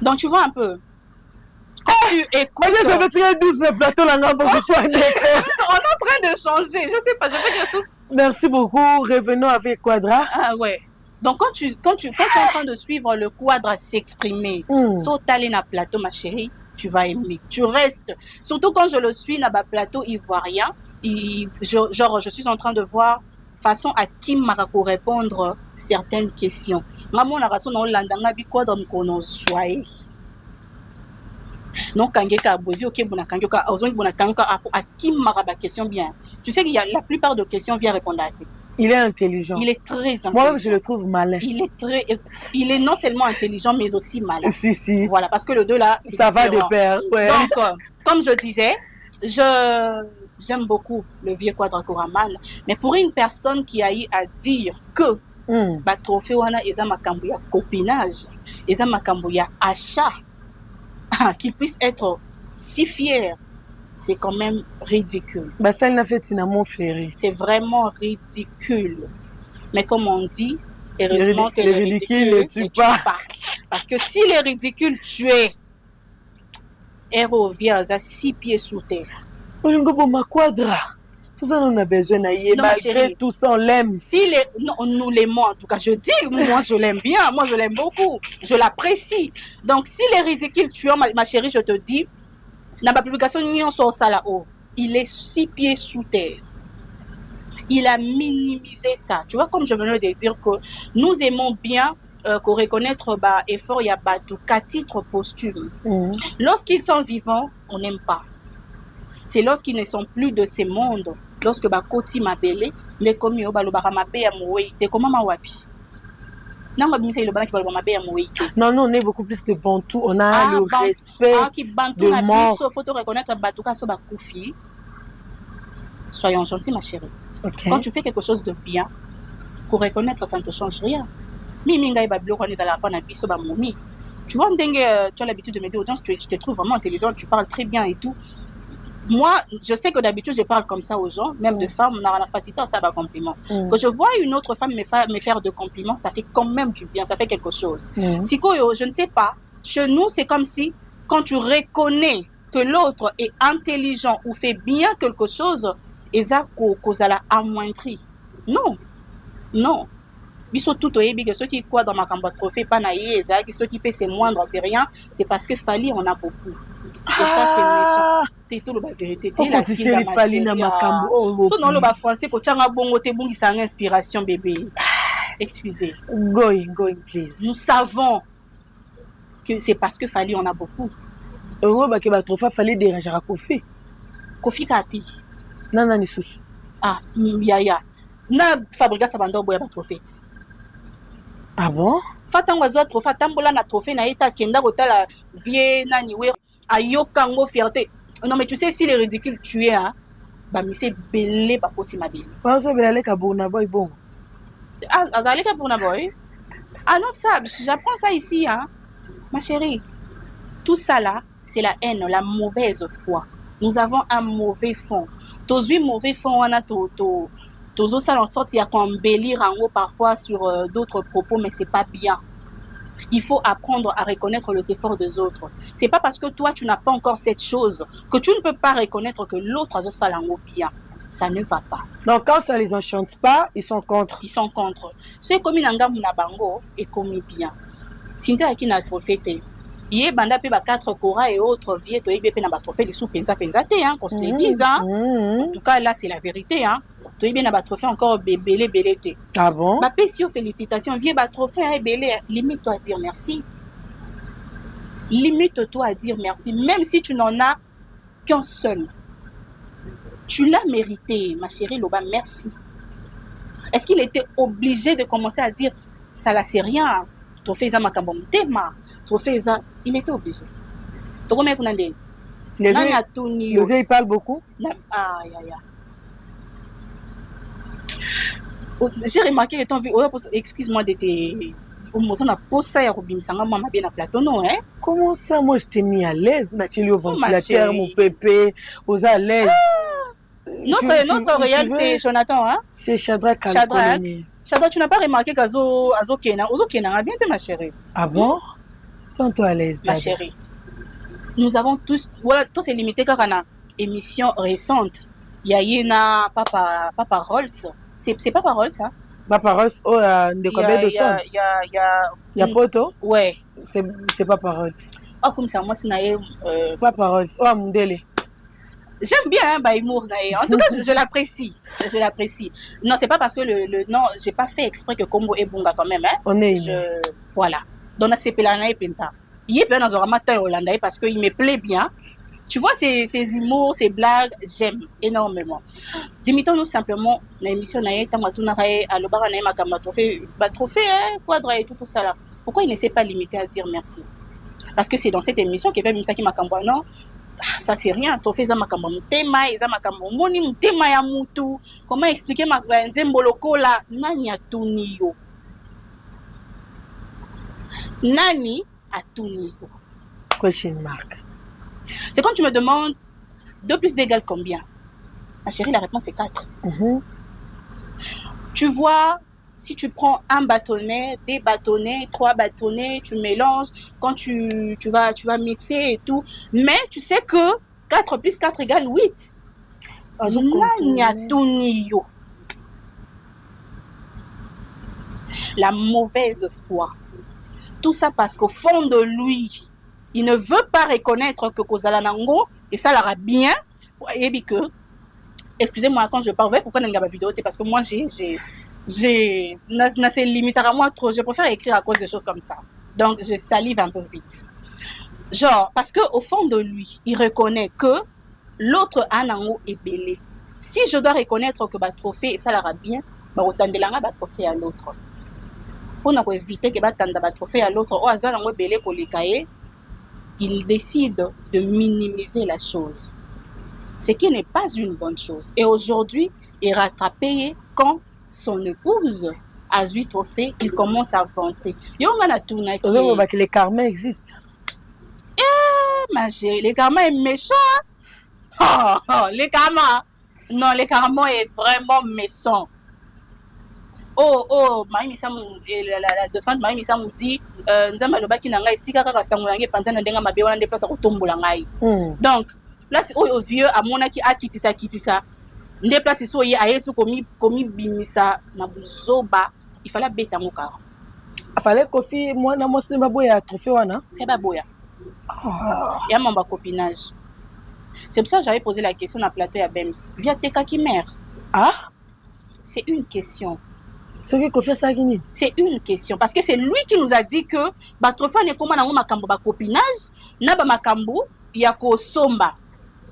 Donc tu vois un peu. Quand tu écoutes. On est en train de changer. Je sais pas, je fais quelque chose. Merci beaucoup. Revenons avec Quadra. Ah ouais. Donc quand tu es en train de suivre le quadre s'exprimer, sur Talena plateau, ma chérie, tu vas aimer. Tu restes. Surtout quand je le suis dans le plateau ivoirien, je suis en train de voir façon à qui m'a répondre certaines questions. Maman la raison non landanga bi quadre mkono soye. Non kangeka bovi ok bona kangeka ozongi bona kangeka à qui m'a question bien. Tu sais qu'il y a la plupart de questions viennent répondre à ti. Il est intelligent. Il est très intelligent. Moi-même, je le trouve malin. Il est non seulement intelligent, mais aussi malin. Si. Voilà, parce que le deux là, c'est ça différent. va de pair. Ouais. Donc, comme je disais, j'aime beaucoup le vieux Quadra Koraman, mais pour une personne qui a eu à dire que bah trophée wana eza makambo ya copinage, eza makambo ya achat, qu'il puisse être si fier. C'est quand même ridicule. Bah, ça, il n'a fait mon frère. C'est vraiment ridicule. Mais comme on dit, heureusement que les ridicules ne tuent pas. Parce que si les ridicules tuaient, elle revient à 6 pieds sous terre. Ma quadra. Tout ça, on a besoin d'ailleurs. Malgré tout ça, on l'aime. Nous l'aimons en tout cas. Je dis, moi, je l'aime bien. Moi, je l'aime beaucoup. Je l'apprécie. Donc, si les ridicules tuent, ma chérie, je te dis, dans ma publication, il est 6 pieds sous terre. Il a minimisé ça. Tu vois, comme je venais de dire que nous aimons bien qu'on reconnaître effort, il y a qu'à titre posthume. Lorsqu'ils sont vivants, on n'aime pas. C'est lorsqu'ils ne sont plus de ce monde, lorsque Koti m'a belé, mais comme il y a comment m'a wapi. Non, on est beaucoup plus de Bantou. On a le respect de mort. Il faut reconnaître Batouka Soba Koufi. Soyons gentils, ma chérie. Okay. Quand tu fais quelque chose de bien, pour reconnaître, ça ne te change rien. Tu vois, tu as l'habitude de me dire aux gens, je te trouve vraiment intelligent, tu parles très bien et tout. Moi, je sais que d'habitude, je parle comme ça aux gens, même de femmes, on a la facilité à ça, compliment. Quand je vois une autre femme me faire de compliments, ça fait quand même du bien, ça fait quelque chose. Si je ne sais pas, chez nous, c'est comme si, quand tu reconnais que l'autre est intelligent ou fait bien quelque chose, eza kozala amoindri. Non, non. Biso tout oyebi que ceux qui croient dans ma campagne trophée pas naïe eza qui ceux qui paient c'est moindre c'est rien, c'est parce que Fali on a beaucoup. Et ça c'est méchant. T'es tout le vérité t'es la fille de Fali na makambo. So dans le français ko tchanga bongo te bongi ça inspiration bébé. Excusez. Going please. Nous savons que c'est parce que Fali on a beaucoup. Ngo ba ke ba trophée Fali déranger Kofi. Kofi Kati. Nana ni susu. Ah, ya. Na fabrica sabando boya ba trophée. Ah bon? Fatango azwa trophée tambola na trophée na eta kenda kotala vie nani we ayokango fierté. Non mais tu sais si les ridicules tu es hein, ba mise belé ba koti mabeli. Ba so belale ka bona boy bon. Ah, azali ka bona boy. Ah non ça, j'apprends ça ici hein. Ma chérie. Tout ça là, c'est la haine, la mauvaise foi. Nous avons un mauvais fond. Tous huit mauvais fonds on a tous ça en sorte il y a qu'on embellir en haut parfois sur d'autres propos mais c'est pas bien. Il faut apprendre à reconnaître les efforts des autres. C'est pas parce que toi tu n'as pas encore cette chose que tu ne peux pas reconnaître que l'autre a ça en haut bien. Ça ne va pas. Donc quand ça les enchante pas, ils sont contre. Ils sont contre. C'est comme une anga munabango et comme bien. Cynthia qui n'a trophée Yé banda pe ba 4 Cora et autres vie to yé pe na ba trophée les sous penza te hein qu'on se le dise hein. En tout cas là c'est la vérité hein. To yé na ba trophée encore belé te. Ah bon? Ba pe si félicitations vie ba trophée hein belé limite toi à dire merci. Limite-toi à dire merci même si tu n'en as qu'un seul. Tu l'as mérité ma chérie Loba merci. Est-ce qu'il était obligé de commencer à dire ça là c'est rien? Trophée za makambo mtema. Trophée za il était obligé. Tokome kunande. Le vieux il parle beaucoup. Ah ya. J'ai remarqué que ton excuse-moi de te on a posé à Robinsanga maman bien à plateau non hein. Comment ça moi je t'ai mis à l'aise Mathieu au ventilateur mon pépé aux à l'aise. Notre réel c'est Jonathan hein. C'est Shadrach. Shadrach tu n'as pas remarqué qu'Azo Kena bien ma chérie. Ah bon? Sens-toi à l'aise ma chérie. Nous avons tous voilà tout c'est limité car on a émission récente. Il y a Yena Papa Rolls. C'est Papa Rolls hein. Papa Rolls de combien de son? Il y a Poto? Ouais. C'est Papa Rolls. Ah comme ça moi c'est Papa Rolls. Oh Mundele. J'aime bien hein, humour en tout cas je l'apprécie. Je l'apprécie. Non, c'est pas parce que le nom j'ai pas fait exprès que Combo est bon quand même hein. On est voilà. Donc c'est pelana et pensa. Il est bien dans un matin hollandais parce que il me plaît bien. Tu vois ces humours, ces blagues, j'aime énormément. Limitons-nous simplement l'émission naïe tamatuna rae à l'obara naïe makamba trophée hein, quadra et tout ça là. Pourquoi il ne s'est pas limité à dire merci? Parce que c'est dans cette émission qu'il fait même ça qui makamba non. Ça c'est rien trophée za makambo mutema eza makambo moni mutema ya mutu comment expliquer ma nzemboloko la nani atuni yo question mark. C'est comme tu me demandes 2 plus 2 égale combien? Ma chérie la réponse est 4. Tu vois si tu prends un bâtonnet, 2 bâtonnets, 3 bâtonnets, tu mélanges, quand tu vas mixer et tout. Mais tu sais que 4 plus 4 égale 8. La mauvaise foi. Tout ça parce qu'au fond de lui, il ne veut pas reconnaître que Kozala Nango, et ça l'aura bien. Et que, excusez-moi quand je parle, pourquoi n'a pas vidéo? Parce que moi c'est limite à moi trop, je préfère écrire à cause de choses comme ça, donc je salive un peu vite genre parce que au fond de lui il reconnaît que l'autre anango est belé. Si je dois reconnaître que ba trophée ça l'aura bien ba otandelanga ba trophée à l'autre pour ne pas éviter que ba tanda ba trophée à l'autre o azango belé kolikaye, il décide de minimiser la chose, ce qui n'est pas une bonne chose. Et aujourd'hui il rattrapé quand son épouse a 8 trophées, il commence à vanter. Les karma existent. Ma chérie, les karma est méchant. Les karma. Non, les karma est vraiment méchant. Oh, Marie Misamu, la défunte Marie Misamu dit, Nzamba Lobaki Nangai, Sika Sangulange, Panzana Denga Mabewa, des places à Tombolangai. Donc, là, c'est au vieux, à Monaki, à Kitisa. Des places ici, il y a commis Bimisa, Nabuzoba, il fallait bêter mon car. Il fallait que moi, je ne sais pas trophée. C'est pas boya. Il y a mon copinage. C'est pour ça que j'avais posé la question dans le plateau à Bems. Via Teka qui mère. Ah? C'est une question. C'est une question. Parce que c'est lui qui nous a dit que Batrofa ne comment na makambo ba copinage, na ba makambo ya ko somba.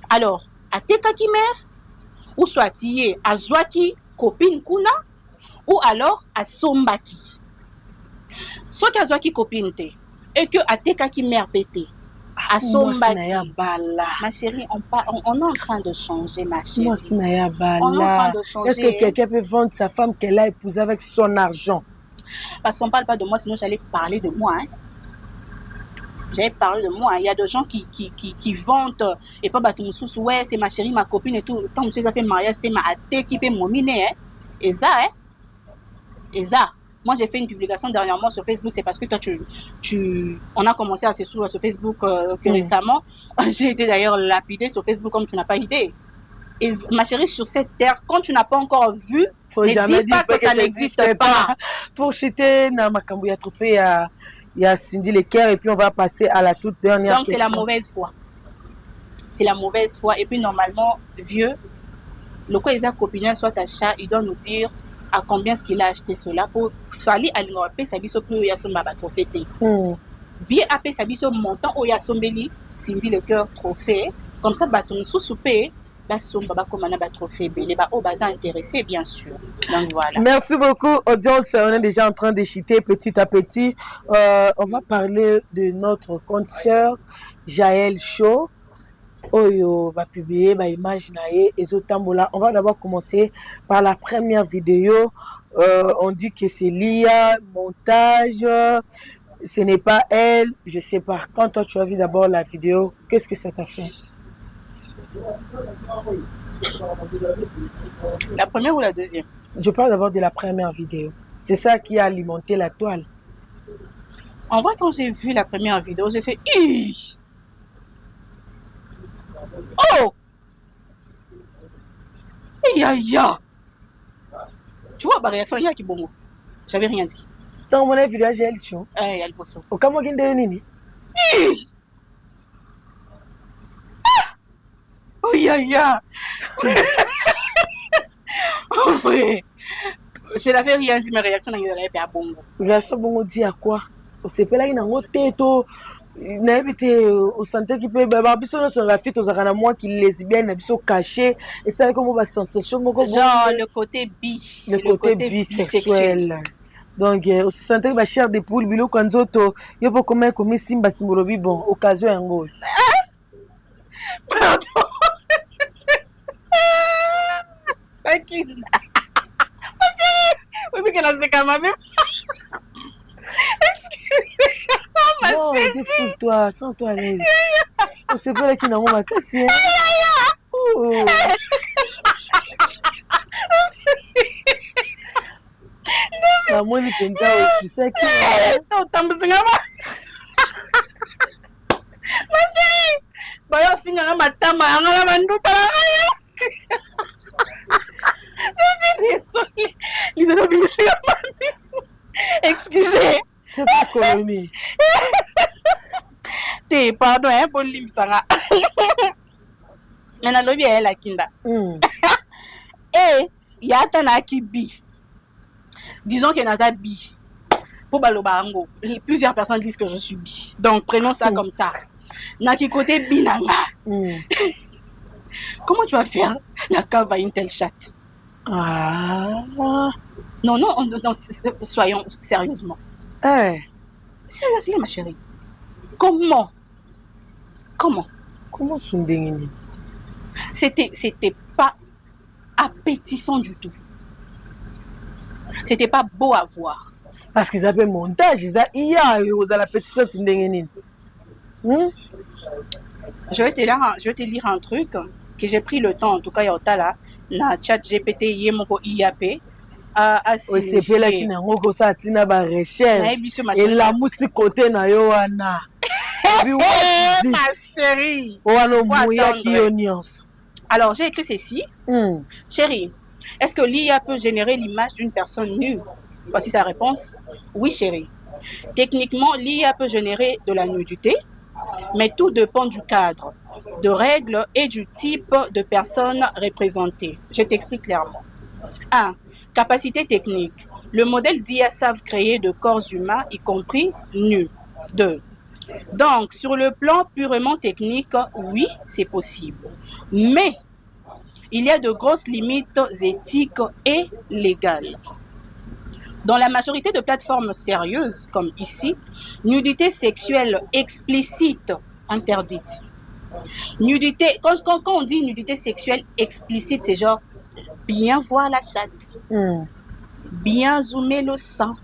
Alors, à Teka qui mère, ou soit y a Zwaki copine kuna, ou alors à Sombaki. Soit à Zwaki copine te, et que à Teka qui mère pété. À Sombaki. Ma chérie, on est en train de changer, ma chérie. On est en train de changer. Est-ce que quelqu'un peut vendre sa femme qu'elle a épousée avec son argent? Parce qu'on ne parle pas de moi, sinon j'allais parler de moi. Hein. J'allais parler de moi. Il y a des gens qui vendent et pas battre sous ouais, c'est ma chérie, ma copine et tout. Tant que je fait mariage, c'était ma athée qui peut m'ominer. Hein. Et ça, hein. Et ça. Moi, j'ai fait une publication dernièrement sur Facebook. C'est parce que toi, on a commencé à se suivre sur Facebook que récemment. J'ai été d'ailleurs lapidée sur Facebook comme tu n'as pas idée. Et ma chérie, sur cette terre, quand tu n'as pas encore vu, faut ne jamais dis pas que ça n'existe pas. Pour chuter, Namakambu a trouvé il y a Cindy Lecker et puis on va passer à la toute dernière question. Donc, c'est la mauvaise foi. C'est la mauvaise foi. Et puis, normalement, vieux, le quoi, ils ont copine, soit achat, il doit nous dire à combien est-ce qu'il a acheté cela pour fallait aller au AP Sabiso plus ya somba ba trophée. Vieux AP Sabiso montant au ya sombeli Cindy Lecker trophée comme ça baton sous soupé ba somba ba comme ba trophée belé ba au bazar intéressé bien sûr. Donc voilà. Merci beaucoup audience, on est déjà en train de chiter petit à petit. On va parler de notre conteur Jaël Shaw. Oyo va publier ma image nae ezotambola. On va d'abord commencer par la première vidéo. On dit que c'est l'IA montage, ce n'est pas elle, je sais pas. Quand toi tu as vu d'abord la vidéo, qu'est-ce que ça t'a fait? La première ou la deuxième? Je parle d'abord de la première vidéo. C'est ça qui a alimenté la toile. En vrai, quand j'ai vu la première vidéo, j'ai fait Ih! Oh! Ya! Tu vois, ma réaction, il y a qui bon. J'avais rien dit. Dans mon vidéo, j'ai l'élection. Il y a le poisson. Au cas où il y a nini. Oh, ya! Oh, vrai. Je n'avais rien dit, ma réaction, il y a bon. Réaction bon, dit à quoi? On s'est pas là, il y a un tête. N'habité au santé qui peut biso sur la fille aux arana moi qui lesbienne biso caché et ça comme va sensation genre le côté bisexuel. Donc au santé va chair de poule bilo kanzoto yo po comment comme simba simbolobi bon occasion yango. Pardon. Oui mais qu'elle a c'est quand même. Non, défoule-toi, sens-toi à l'aise. On sait pas là qui n'a pas cassé. La moi ni penza tu sais que Bah finga matama ngala manduta excusez. C'est pas colonie. T'es pardon hein pour l'imsanga. Mais na lobi elle la kinda. Et il y a tana qui bi. Disons que naza bi. Pour balobango, plusieurs personnes disent que je suis bi. Donc prenons ça comme ça. Naki côté binanga. Comment tu vas faire la cave à une telle chatte? Non, soyons sérieusement. Sérieusement, ma chérie. Comment Sundengini? C'était pas appétissant du tout. C'était pas beau à voir. Parce qu'ils appellent montage, ils ont l'appétissant Sundengini. Je vais te lire un truc que j'ai pris le temps, en tout cas, là, na chat GPT, Yemoko IAP. osepelaki nango kosala ntina barecherche elamusi kote na yo wana wana omuyaki yo nyonso. Alors j'ai écrit ceci. Chérie, est-ce que l'IA peut générer l'image d'une personne nue? Voici sa réponse. Oui chérie. Techniquement, l'IA peut générer de la nudité, mais tout dépend du cadre, de règles et du type de personne représentée. Je t'explique clairement. 1. Capacité technique. Le modèle d'IA savent créer de corps humains, y compris nus. 2. Donc, sur le plan purement technique, oui, c'est possible. Mais il y a de grosses limites éthiques et légales. Dans la majorité de plateformes sérieuses, comme ici, nudité sexuelle explicite interdite. Nudité, quand on dit nudité sexuelle explicite, c'est genre bien voir la chatte, bien zoomer le sang,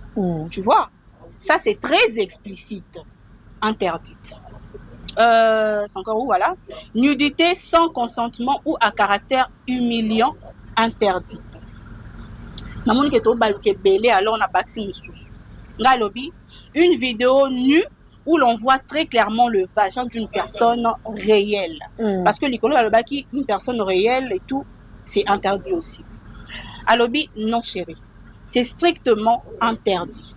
tu vois. Ça, c'est très explicite, interdite. C'est encore où, voilà. Nudité sans consentement ou à caractère humiliant, interdite. Une vidéo nue où l'on voit très clairement le vagin d'une personne réelle. Parce que une personne réelle et tout, c'est interdit aussi. Alobi, non chérie, c'est strictement interdit.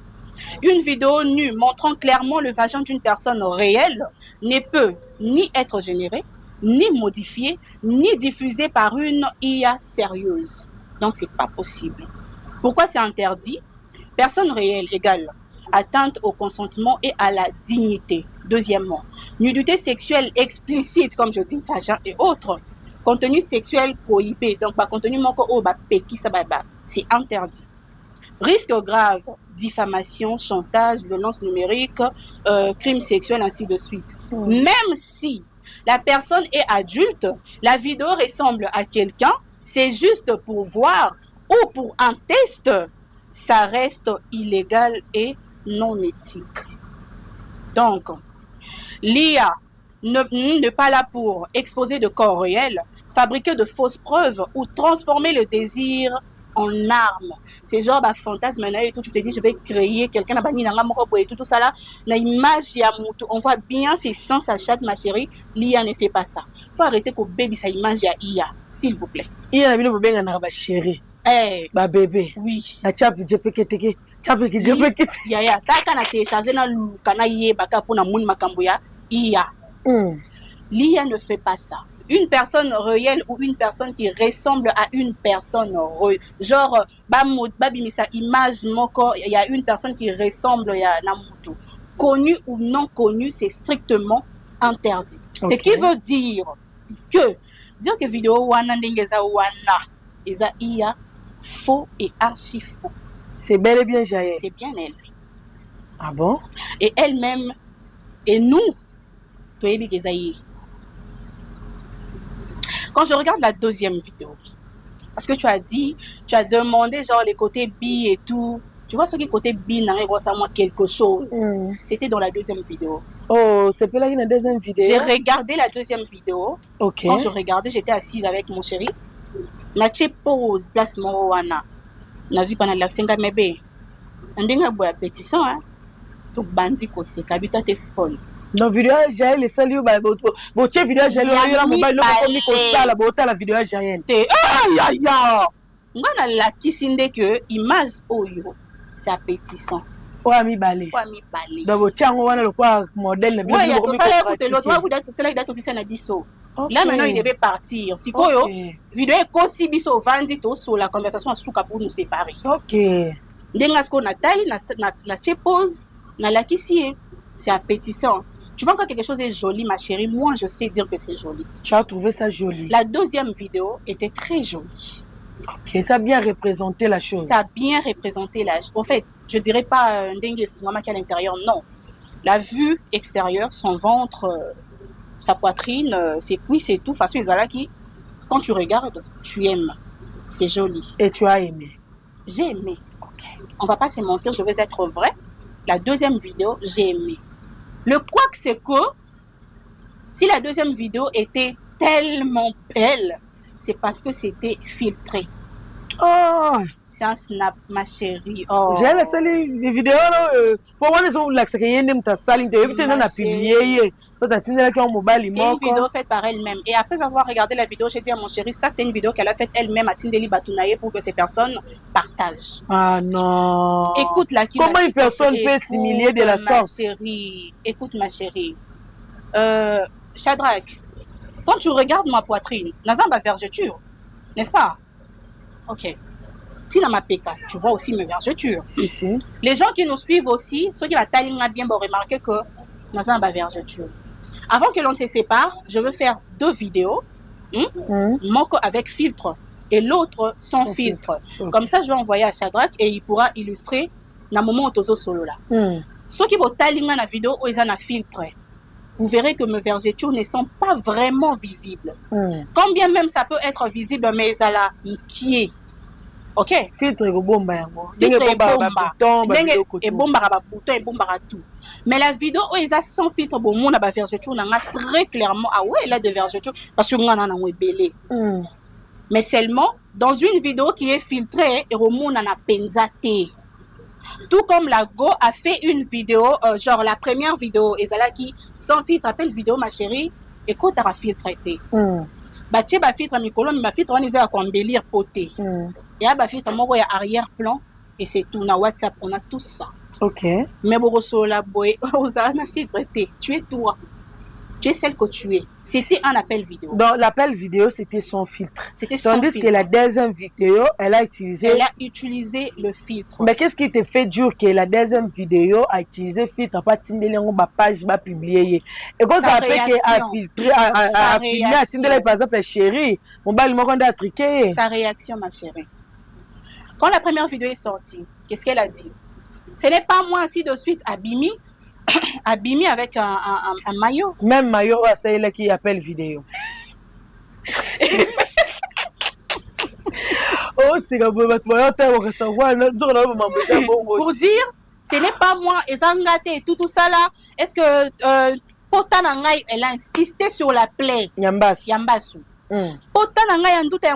Une vidéo nue montrant clairement le vagin d'une personne réelle ne peut ni être générée, ni modifiée, ni diffusée par une IA sérieuse. Donc, c'est pas possible. Pourquoi c'est interdit? Personne réelle égale atteinte au consentement et à la dignité. Deuxièmement, nudité sexuelle explicite, comme je dis, vagin et autres. Contenu sexuel prohibé, donc contenu c'est interdit. Risque grave, diffamation, chantage, violence numérique, crimes sexuels, ainsi de suite. Même si la personne est adulte, la vidéo ressemble à quelqu'un, c'est juste pour voir ou pour un test, ça reste illégal et non éthique. Donc, l'IA n'est pas là pour exposer de corps réels, fabriquer de fausses preuves ou transformer le désir en arme. C'est genre fantasme et tout, tu te dis je vais créer quelqu'un et tout ça là, la image on voit bien ses sens à chaque ma chérie, l'IA ne fait pas ça. Faut arrêter que baby sa image ya IA, s'il vous plaît. IA na bino benga na ba chérie. Ba bébé. Oui. Na chap jepeketeke. Chapeki jepekete. Ya taka na télécharger na kana yé baka pour na moun makambo ya IA. L'IA ne fait pas ça. Une personne réelle ou une personne qui ressemble à une personne genre babimisa image moko, il y a une personne qui ressemble à Namuto. Connu ou non connu, c'est strictement interdit. Ce qui veut dire que vidéo wana ndengeza wana eza IA faux et archi faux. C'est bel et bien Jaël. C'est bien elle. Ah bon? Et elle-même et nous toyebi kezayi. Quand je regarde la deuxième vidéo, parce que tu as demandé genre les côtés bi et tout, tu vois ce qui est côté bi n'a rien ça moi quelque chose. C'était dans la deuxième vidéo. Oh, c'est pas là une deuxième vidéo. J'ai regardé la deuxième vidéo. Ok. Quand je regardais, j'étais assise avec mon chéri. Na pause place Morowana. Nazu pana la senga mebe. Ndenga boya pétition hein. To bandi ko se kabita te folle. Non vidéo Jaël les salut botie vidéo Jaël la mobile no ko sala bota la vidéo Jaël. Aïe ngana la kisinde que image oyo c'est appétissant. Wa mi balé. Donc botie ngo wana le quoi modèle na bien. Ouais, ça là écoute l'autre vous d'être cela d'être aussi ça na biso. Là maintenant il devait partir. Si koyo vidéo koti biso vandi to sur la conversation asuka pour nous séparer. OK. Ndenga sko na taille na pause na la kisi c'est appétissant. Tu vois quand quelque chose est joli, ma chérie, moi je sais dire que c'est joli. Tu as trouvé ça joli. La deuxième vidéo était très jolie. Ok, ça a bien représenté la chose. Ça a bien représenté la chose. En fait, je dirais pas Ndengue Fumama qui est à l'intérieur, non. La vue extérieure, son ventre, sa poitrine, ses cuisses, c'est tout. Façon, qui, quand tu regardes, tu aimes. C'est joli. Et tu as aimé? J'ai aimé. Okay. On va pas se mentir, je vais être vrai. La deuxième vidéo, j'ai aimé. Le couac, c'est que si la deuxième vidéo était tellement belle, c'est parce que c'était filtré. Oh, C'est un snap, ma chérie. Oh. J'ai laissé les vidéos pour moi, les gens là, c'est qu'il y a une salle, tu as publié. C'est une vidéo faite par elle-même. Et après avoir regardé la vidéo, j'ai dit à mon chéri, ça c'est une vidéo qu'elle a faite elle-même à Tindeli Batounaye pour que ces personnes partagent. Ah non. Écoute là, comment une personne peut s'humilier de la sorte? Chérie, écoute ma chérie. Shadrach, quand tu regardes ma poitrine, Nazamba vergeture, n'est-ce pas? Ok. Tina Mapeka, tu vois aussi mes vergetures. Si. Les gens qui nous suivent aussi, ceux qui va talinga bien vont remarquer que nous avons ma vergeture. Avant que l'on se sépare, je veux faire 2 vidéos. Moko avec filtre et l'autre sans filtre. Okay. Comme ça, je vais envoyer à Shadrach et il pourra illustrer dans le moment où tu es solo là. Ceux qui vont talinga la vidéo où ils ont un filtre, vous verrez que mes vergetures ne sont pas vraiment visibles. Quand bien même ça peut être visible, mais ça la qui ok, filtre et bomba yango. Filtre et bomba tout. Mais la vidéo où ils ont sans filtre, bon, mon a vergeture, on a très clairement ah ouais, elle a des vergetures parce que on a un belé. Mais seulement dans une vidéo qui est filtrée et au monde en a penzaté. Tout comme la Go a fait une vidéo, genre la première vidéo, et là qui sans filtre appelle vidéo ma chérie, écoute à filtre été. Bah tu ba filtre mikolo, mais ma filtre on est à embellir poté. Et à ba filtre moi il y a arrière-plan et c'est tout na WhatsApp, on a tout ça. OK. Mais bon la boy, on a filtre été. Tu es toi. Tu es celle que tu es. C'était un appel vidéo. Donc l'appel vidéo, c'était sans filtre. C'était sans filtre. Tandis que la deuxième vidéo, elle a utilisé le filtre. Mais qu'est-ce qui te fait dire que la deuxième vidéo a utilisé filtre, pas Tindeli en bas page, va publier. Et quand ça fait qu'à filtrer, à filmer, à Tindeli par exemple, chérie, mon bal m'a rendu à triquer. Sa réaction, ma chérie. Quand la première vidéo est sortie, qu'est-ce qu'elle a dit? Ce n'est pas moi ainsi de suite, Abimi avec un maillot. Même maillot, c'est elle qui appelle vidéo. Oh, c'est comme pour dire, ce n'est pas moi, et tout ça là. Est-ce que Potanangai, elle a insisté sur la plaie? Yambasu. Potanangai en doute ya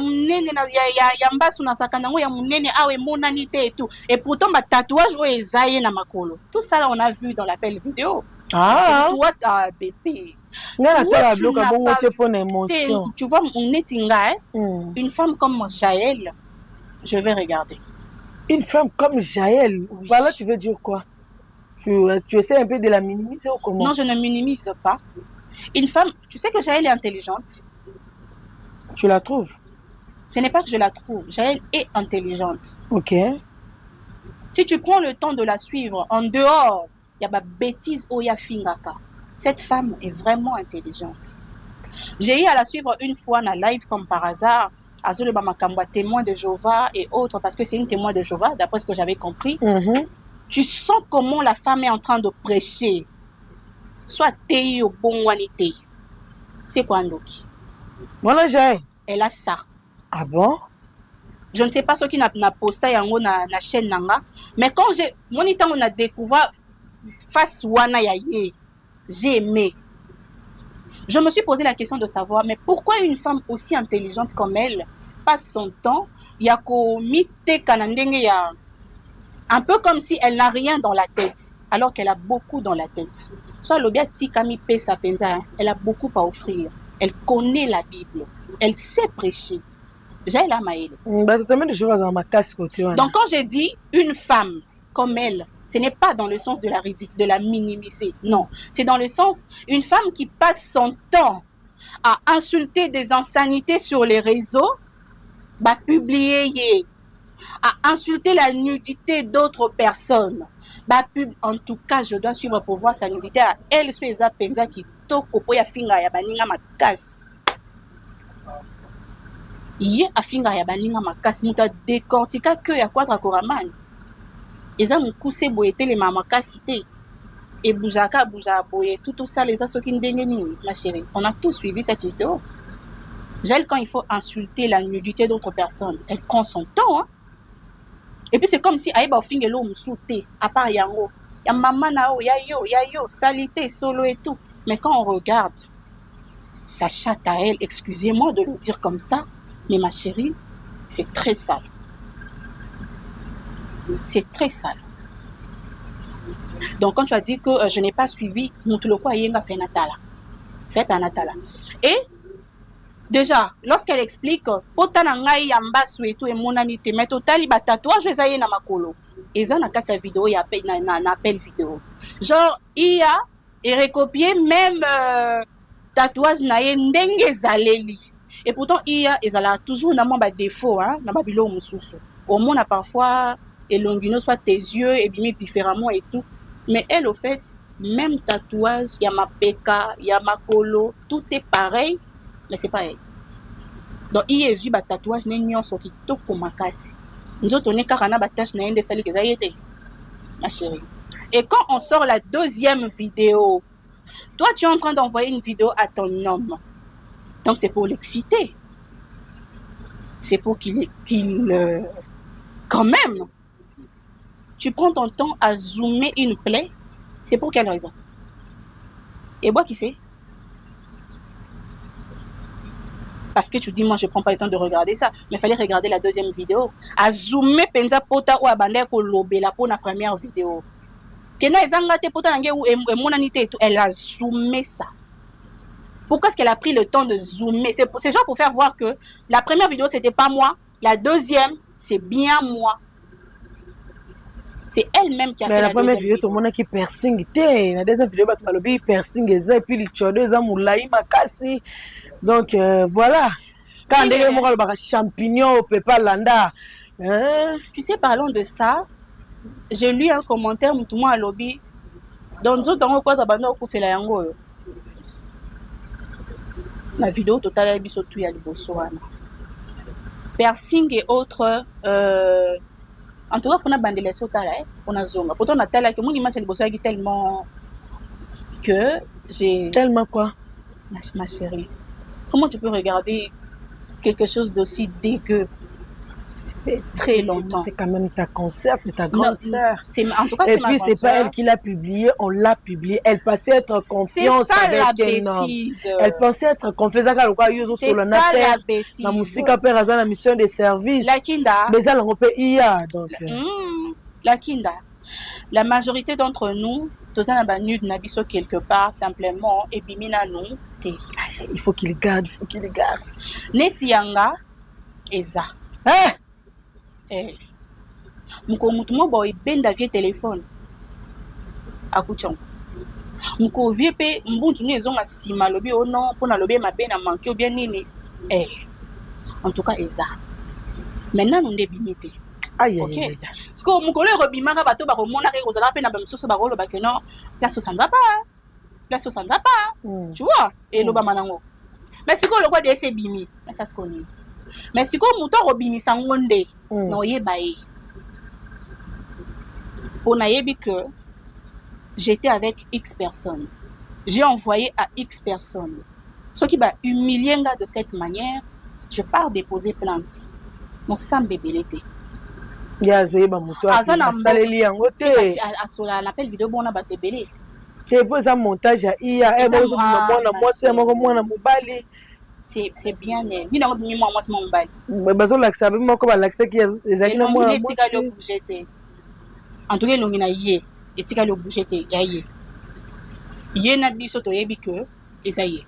Yambasu na sakanango ya munene awe monanite et tout. Et pourtant ma tatouage o ezaye na makolo. Tout ça là on a vu dans l'appel vidéo. Ah. Toi bébé. Tu vois on est une femme comme Jaël. Je vais regarder. Une femme comme Jaël. Oui. Voilà, tu veux dire quoi? Tu essaies un peu de la minimiser ou comment? Non, je ne minimise pas. Une femme, tu sais que Jaël est intelligente. Tu la trouves? Ce n'est pas que je la trouve. Jaël est intelligente. Ok. Si tu prends le temps de la suivre, en dehors, il y a ma bêtise Oya Fingaka. Cette femme est vraiment intelligente. J'ai eu à la suivre une fois dans live comme par hasard. Azule Bamakamba, témoin de Jéhovah et autres, parce que c'est une témoin de Jéhovah, d'après ce que j'avais compris. Tu sens comment la femme est en train de prêcher. Soit Tei ou Bongwanite. C'est quoi Ndoki? Voilà, j'ai. Elle a ça. Ah bon? Je ne sais pas ce qui n'a posté yango na chaîne nanga, mais quand on a découvert face wana yaye, j'ai aimé. Je me suis posé la question de savoir, mais pourquoi une femme aussi intelligente comme elle passe son temps, yako mite kanandenge ya, un peu comme si elle n'a rien dans la tête, alors qu'elle a beaucoup dans la tête. Soit l'obia tikami pe sapenza, elle a beaucoup à offrir. Elle connaît la Bible. Elle sait prêcher. J'ai la maïle. Donc quand j'ai dit une femme comme elle, ce n'est pas dans le sens de la minimiser. Non. C'est dans le sens une femme qui passe son temps à insulter des insanités sur les réseaux, bah publier, à insulter la nudité d'autres personnes. Bah en tout cas, je dois suivre pour voir sa nudité. Elle soit eza penza qui toko ya finga ya baninga makasi. Ye a finga ya baninga makasi muta décortica que ya quadra koramani. Eza mukuse boye tele makasi te. Et bouzaka boye tout ça les aso qui ndenge nini ma chérie. On a tous suivi cette vidéo. Gel quand il faut insulter la nudité d'autres personnes, elle prend son temps hein. Et puis c'est comme si aïba fingelo msouté à part yango. Ya maman nao ya yo salité solo et tout. Mais quand on regarde sa chatte à elle, excusez-moi de le dire comme ça, mais ma chérie, c'est très sale. C'est très sale. Donc, quand tu as dit que je n'ai pas suivi, et déjà, lorsqu'elle explique, potanangai yambasu et tout et monanite, mais totali ba tatouage ezaye na makolo. Eza na kati ya vidéo ya na appel vidéo. Genre, IA et recopier même tatouage na ye ndenge ezaleli. Et pourtant, IA ezala toujours na ba défaut, hein, na ba bilo mususu. Au moins, a parfois, elongino soit tes yeux et bimi différemment et tout. Mais elle, au fait, même tatouage, y a ma peka, y a ma colo, tout est pareil, mais c'est pas elle. Donc, il y a eu un tatouage, n'y a sorti tout comme ma casse. Nous autres, on est carrément batache, n'a des saluts que ça y était, ma chérie. Et quand on sort la deuxième vidéo, toi, tu es en train d'envoyer une vidéo à ton homme. Donc, c'est pour l'exciter. C'est pour qu'il quand même, tu prends ton temps à zoomer une plaie. C'est pour quelle raison? Et moi, qui sais? Parce que tu dis, moi, je ne prends pas le temps de regarder ça. Mais il fallait regarder la deuxième vidéo. À zoomer, penza pota ou abandé ko lobela pour la première vidéo. Elle a zoomé ça. Pourquoi est-ce qu'elle a pris le temps de zoomer? C'est genre pour faire voir que la première vidéo, ce n'était pas moi. La deuxième, c'est bien moi. C'est elle-même qui a fait la première vidéo. Tout le monde qui piercing. La deuxième vidéo, tu piercing et puis les chodés, moulaï makasi. Donc voilà. Quand on a champignon au Pepa Landa. Tu sais, parlons de ça. J'ai lu un commentaire, tout le monde a lobby. Dans d'autres temps, quoi, tu fait la yango. La vidéo totale, elle est surtout à l'Ibosoana. Piercing et autres. En tout cas, il faut que les sauter là, on a zone. Pourtant, on a tel que mon image est tellement que j'ai. Tellement quoi? Ma chérie, comment tu peux regarder quelque chose d'aussi dégueu très longtemps? C'est quand même ta consoeur, c'est ta grande sœur. En tout cas, et puis, c'est pas elle qui l'a publié, on l'a publié. Elle pensait être confiance avec la bêtise. Elle pensait être confiance avec le c'est ça la bêtise. La musique a perdu la mission de service. La kinda. Mais elle on peut IA donc. La kinda. La majorité d'entre nous, tous en a nu de nabiso quelque part simplement et bimina nous. Il faut qu'il garde, Netianga eza. Muko mutumo boy benda vie téléphone. Akuchon. Muko vie pe mbuntu ni ezonga sima lobi ono pona lobi ma bena manqué ou bien nini. En tout cas eza. Maintenant on débimité. Ok. Parce que muko le robimaka bato ba komona ke kozala pe na ba msusu ba rolo ba que non, là ça ne va pas. Là ça ne va pas. Tu vois? Et loba manango. Mais si ko le quoi de ese bimi, mais ça se connaît. Mais si comme mouton robini sangonde non yebaye on a yebi que j'étais avec X personnes, j'ai envoyé à X personnes, ce qui va humilier de cette manière, je pars déposer plainte mon sang bébé l'été ya zoyeba mouton saleli yango te asola l'appel vidéo bon na bato ebele c'est pour ça montage ya iya e bozo mona mwasi moko mwana mobali. C'est bien elle. Ni nango bimi moi c'est mon bail. Bazo laksa bi moko ba laksa ki ezaki na moi. Etika le bougeté. En tout cas longi na yé, etika le bougeté ya yé. Yé na biso to yebi que esaye.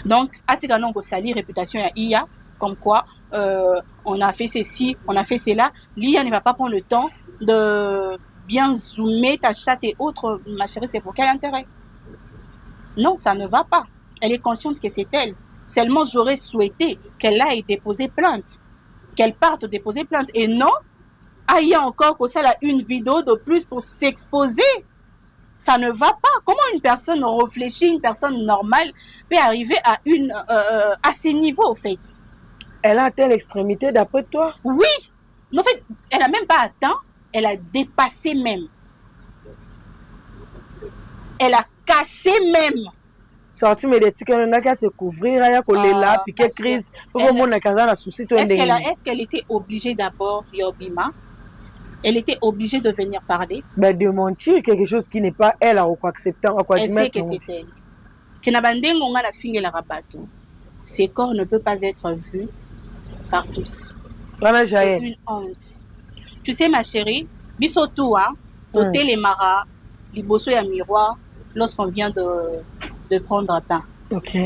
Donc atika non ko sali réputation ya IA comme quoi on a fait ceci, on a fait cela, l'IA ne va pas prendre le temps de bien zoomer ta chatte et autres, ma chérie, c'est pour quel intérêt? Non, ça ne va pas. Elle est consciente que c'est elle. Seulement, j'aurais souhaité qu'elle aille déposer plainte. Qu'elle parte déposer plainte. Et non, il y a encore que ça, là, une vidéo de plus pour s'exposer. Ça ne va pas. Comment une personne réfléchie, une personne normale, peut arriver à ces niveaux, au fait? Elle a atteint l'extrémité, d'après toi? Oui. En fait, elle n'a même pas atteint. Elle a dépassé même. Elle a cassé même. Sorti médiatique, on a qu'à se couvrir, il y a là, piquer crise. Est-ce qu'elle était obligée d'abord, Yobima? Elle était obligée de venir parler? Ben, de mentir quelque chose qui n'est pas elle, à quoi accepter, à quoi dire. Elle sait que c'est elle. Ses corps ne peut pas être vu par tous. C'est une honte. Tu sais, ma chérie, bisotou, hein, doter les maras, les bossos et un miroir, lorsqu'on vient de prendre un bain. Ok.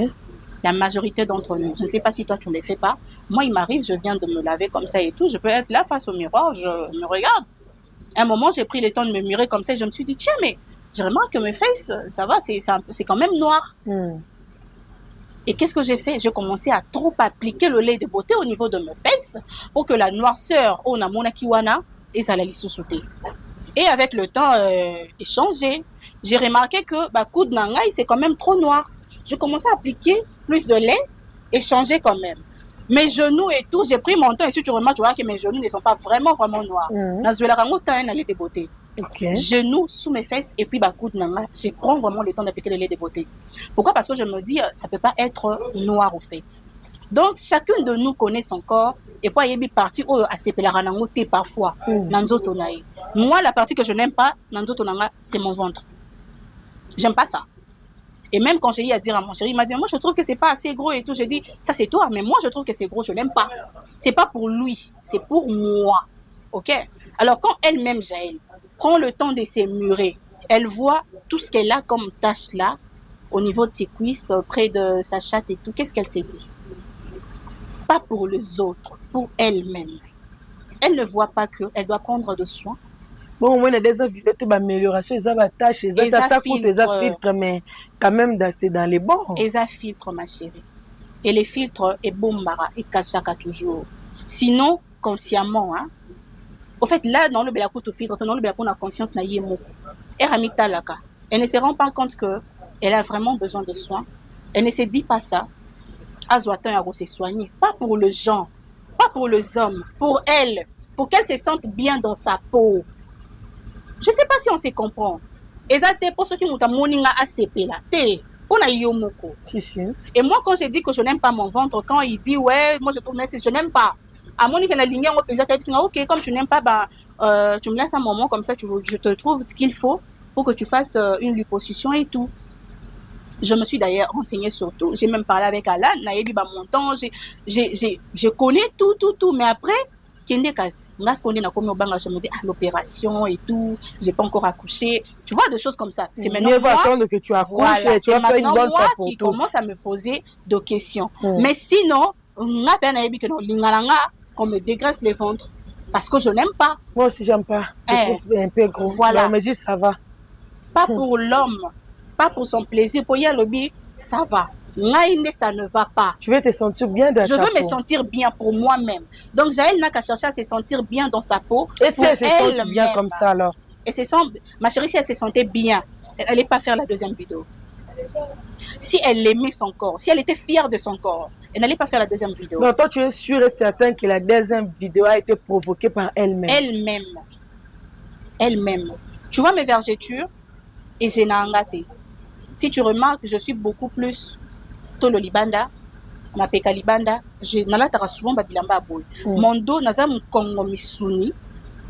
La majorité d'entre nous, je ne sais pas si toi tu ne le fais pas. Moi, il m'arrive, je viens de me laver comme ça et tout. Je peux être là face au miroir, je me regarde. À un moment, j'ai pris le temps de me mirer comme ça et je me suis dit, tiens, mais je remarque que mes fesses, ça va, c'est quand même noir. Et qu'est-ce que j'ai fait? J'ai commencé à trop appliquer le lait de beauté au niveau de mes fesses pour que la noirceur, on a mon akiwana, et ça allait sous-sauter. Et avec le temps échangé, j'ai remarqué que coude nangai, c'est quand même trop noir. Je commençais à appliquer plus de lait et changer quand même. Mes genoux et tout, j'ai pris mon temps et si tu remarques, tu vois que mes genoux ne sont pas vraiment noirs. Okay. Genoux sous mes fesses et puis coude nangai, je prends vraiment le temps d'appliquer le lait de beauté. Pourquoi? Parce que je me dis, ça ne peut pas être noir au fait. Donc, chacun de nous connaît son corps. Et puis, il y a une partie où il parfois. Moi, la partie que je n'aime pas, c'est mon ventre. J'aime pas ça. Et même quand j'ai eu à dire à mon chéri, il m'a dit, moi, je trouve que c'est pas assez gros et tout. J'ai dit, ça, c'est toi. Mais moi, je trouve que c'est gros. Je l'aime pas. C'est pas pour lui. C'est pour moi. OK? Alors, quand elle-même, Jaël, prend le temps de s'émurer, elle voit tout ce qu'elle a comme tache là, au niveau de ses cuisses, près de sa chatte et tout. Qu'est-ce qu'elle s'est dit? Pas pour les autres, pour elle-même. Elle ne voit pas qu'elle doit prendre de soin. Bon, moi, il y a des améliorations, ils ont des tâches, ils ont des filtres, mais quand même, c'est dans les bons. Ils ont filtres, ma chérie. Et les filtres, et bombara, et kachaka toujours. Sinon, consciemment, hein. Au fait, là, dans le belakou, tout filtre, dans le belakou, on a conscience, na yemo. Elle ne se rend pas compte qu'elle a vraiment besoin de soins. Elle ne se dit pas ça. Azoatan à se soigner. Pas pour les gens, pas pour les hommes, pour elle. Pour qu'elle se sente bien dans sa peau. Je ne sais pas si on se comprend. Et ça, pour ceux qui m'ont dit ACP là. On a yomoko. Et moi, quand j'ai dit que je n'aime pas mon ventre, quand il dit, ouais, moi je trouve que je n'aime pas. À mon niveau, la ligne, ok, comme tu n'aimes pas, tu me laisses un moment comme ça, je te trouve ce qu'il faut pour que tu fasses une liposuction et tout. Je me suis d'ailleurs renseignée sur tout. J'ai même parlé avec Alan, mon temps, je connais tout. Mais après, je me dis, l'opération et tout, je n'ai pas encore accouché. Tu vois, des choses comme ça. C'est maintenant moi, attendre que tu accouches et tu vas faire une bonne fois pour qui commence à me poser des questions. Mais sinon, qu'on me dégraisse les ventres parce que je n'aime pas. Moi aussi, j'aime pas. Je trouve un peu gros. Voilà. Mais je dis, ça va. Pas pour l'homme. Pas pour son plaisir, pour y aller, ça va. Ça ne va pas. Tu veux te sentir bien dans ta peau. Je veux me sentir bien pour moi-même. Donc, Jaël n'a qu'à chercher à se sentir bien dans sa peau. Et si elle se sent bien comme ça, alors? Et ma chérie, si elle se sentait bien, elle n'allait pas faire la deuxième vidéo. Si elle aimait son corps, si elle était fière de son corps, elle n'allait pas faire la deuxième vidéo. Non, toi, tu es sûr et certain que la deuxième vidéo a été provoquée par elle-même. Elle-même. Tu vois mes vergetures et j'ai n'angaté. Si tu remarques, je suis beaucoup plus tolo libanda, ma peka libanda, je n'alatara souvent babilamba boy. Mon dos naza mkongo misuni,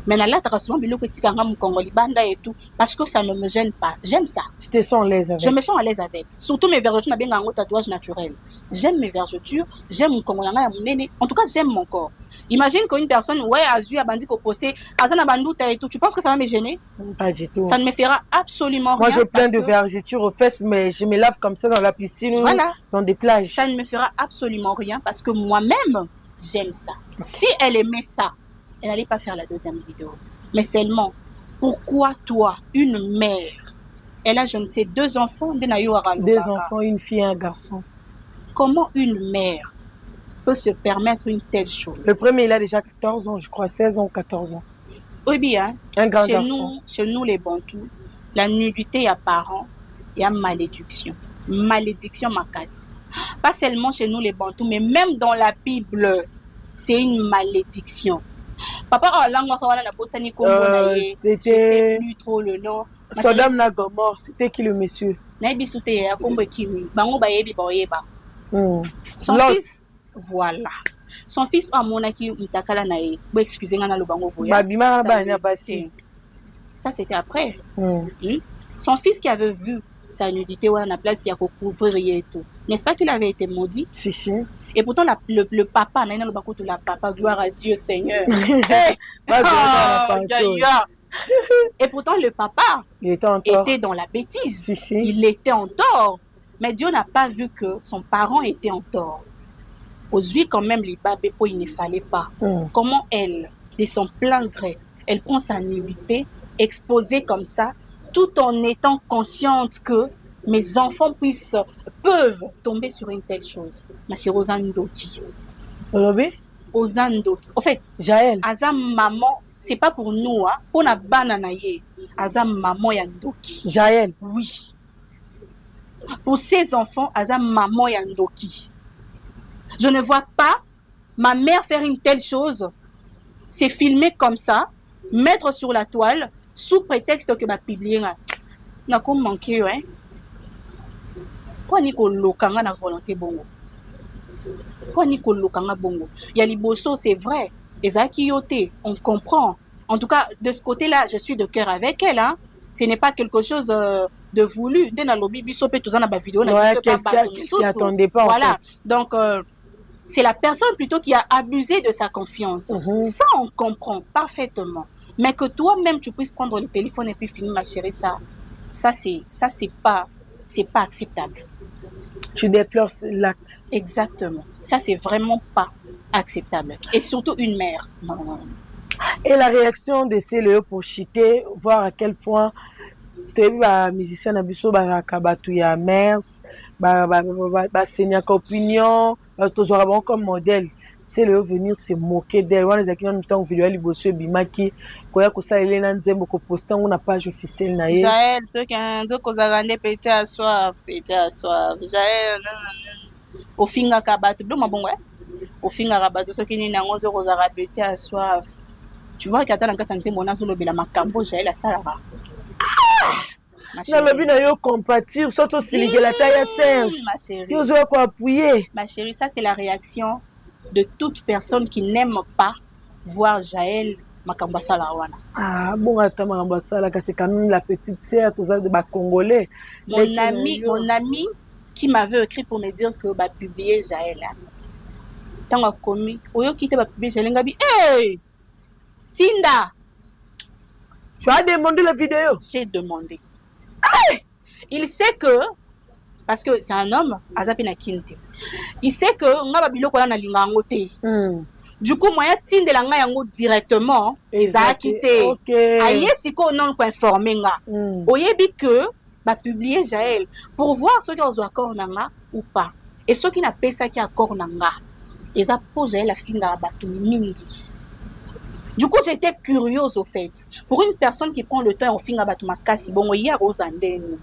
mais n'alatara souvent biloko tikanga mkongo libanda et tout parce que ça ne me gêne pas. J'aime ça. Tu te sens à l'aise avec? Je me sens à l'aise avec. Surtout mes vergetures, na benga ngo tatouage naturel. J'aime mes vergetures, j'aime mkongo nanga ya munene. En tout cas, j'aime mon corps. Imagine qu'une personne, ouais, a bandi ko posé, azana banduta et tout. Tu penses que ça va me gêner? Pas du tout. Ça ne me fera absolument rien. Moi, j'ai plein de vergetures aux fesses, mais je me lave comme ça dans la piscine ou dans des plages. Ça ne me fera absolument rien parce que moi-même, j'aime ça. Si elle aimait ça, elle n'allait pas faire la deuxième vidéo. Mais seulement, pourquoi toi, une mère, elle a, je ne sais, 2 enfants, 2 enfants, une fille et un garçon. Comment une mère peut se permettre une telle chose? Le premier, il a déjà 14 ans, je crois, 16 ans ou 14 ans. Oui, bien. Un grand garçon. Chez nous, les Bantous, la nudité apparente, il y a malédiction. Malédiction ma casse. Pas seulement chez nous, les Bantous, mais même dans la Bible, c'est une malédiction. Papa, je sais plus trop le nom. Sodome na Gomorrhe, c'était qui le monsieur? Son fils, voilà. Son fils a monaki mutakala nae. Excusez moi na lobango boya. Ça c'était après. Son fils qui avait vu sa nudité ou à la place, il y a couvrir et tout. N'est-ce pas qu'il avait été maudit? Si, si. Et pourtant, le papa, la papa, gloire à Dieu, Seigneur. Et pourtant, le papa était dans la bêtise. Si, si. Il était en tort. Mais Dieu n'a pas vu que son parent était en tort. Aux yeux, quand même, les babés, il ne fallait pas. Comment elle, de son plein gré, elle prend sa nudité, exposée comme ça, tout en étant consciente que mes enfants peuvent tomber sur une telle chose. Ma chérie Ozandoki. Ozandoki. En fait, Jaël. Azam maman, c'est pas pour nous, hein. Pour la bananaye. Azam maman yandoki. Jaël. Oui. Pour ces enfants, Azam maman yandoki. Je ne vois pas ma mère faire une telle chose. C'est filmer comme ça, mettre sur la toile, sous prétexte que ma publier. N'a comme manqué, hein. Quoi Nico Lokanga na volonté bongo. Quoi Nico Lokanga bongo. Yaliboso, c'est vrai. Ezaki yote, on comprend. En tout cas, de ce côté-là, je suis de cœur avec elle, hein. Ce n'est pas quelque chose de voulu. Dès dans le lobby, biso pe tout ça na ba vidéo, na qui s'y attendait pas. Voilà. En fait. Donc c'est la personne plutôt qui a abusé de sa confiance. Ça, on comprend parfaitement. Mais que toi-même, tu puisses prendre le téléphone et puis filmer, ma chérie, ça c'est pas acceptable. Tu déplores l'acte. Exactement. Ça, c'est vraiment pas acceptable. Et surtout une mère. Non. Et la réaction de CLE pour chiter, voir à quel point tu as vu les musiciens Nabiso Barakabatuya Mers, Seigneur opinion, comme modèle. CLE venir se moquer d'elle. On les a qui ont temps vidéo Liboso Bimaki, Koya Kosa Elena Nzembo ko poster une page officielle na ye. Jaël, ceux qui ont deux causes à gagner, péter à soif. Jaël, au finga kabatu, bleu ma bon ouais. Au finga kabatu, ceux qui n'ont pas de causes à péter à soif. Tu vois qu'il y a un cas de mon âge, le Macambo, Jaël, à Salara. Na lobi na yo compatir, surtout si la taille à Serge. Ma chérie. Yo zo ko appuyer. Ma chérie, ça c'est la réaction de toute personne qui n'aime pas voir Jaël Makamba Salawana. Ah bon, attends, Makamba Salaka, c'est quand même la petite sœur, tout ça de Congolais. Mon ami qui m'avait écrit pour me dire que bah publier Jaël. Tant qu'on a commis, oyo quitté bah publier Jaël ngabi. Hey! Tinda! Tu as demandé la vidéo? J'ai demandé. Hey! Il sait que, parce que c'est un homme, Azapina Kinte. Il sait que nga babilo kola na linga ngote. Du coup, moi, tinde la nga yango directement, eza quitté. OK. Aye siko non ko informer nga. Oyebi que ba publier Jaël pour voir ceux qui ont accord nanga ou pas. Et ceux qui n'a pas ça qui accord nanga. Eza pour Jaël la finga batu mingi. Du coup, j'étais curieuse au fait. Pour une personne qui prend le temps, on finit à battre ma casse. Bon, il y a Rosandeni.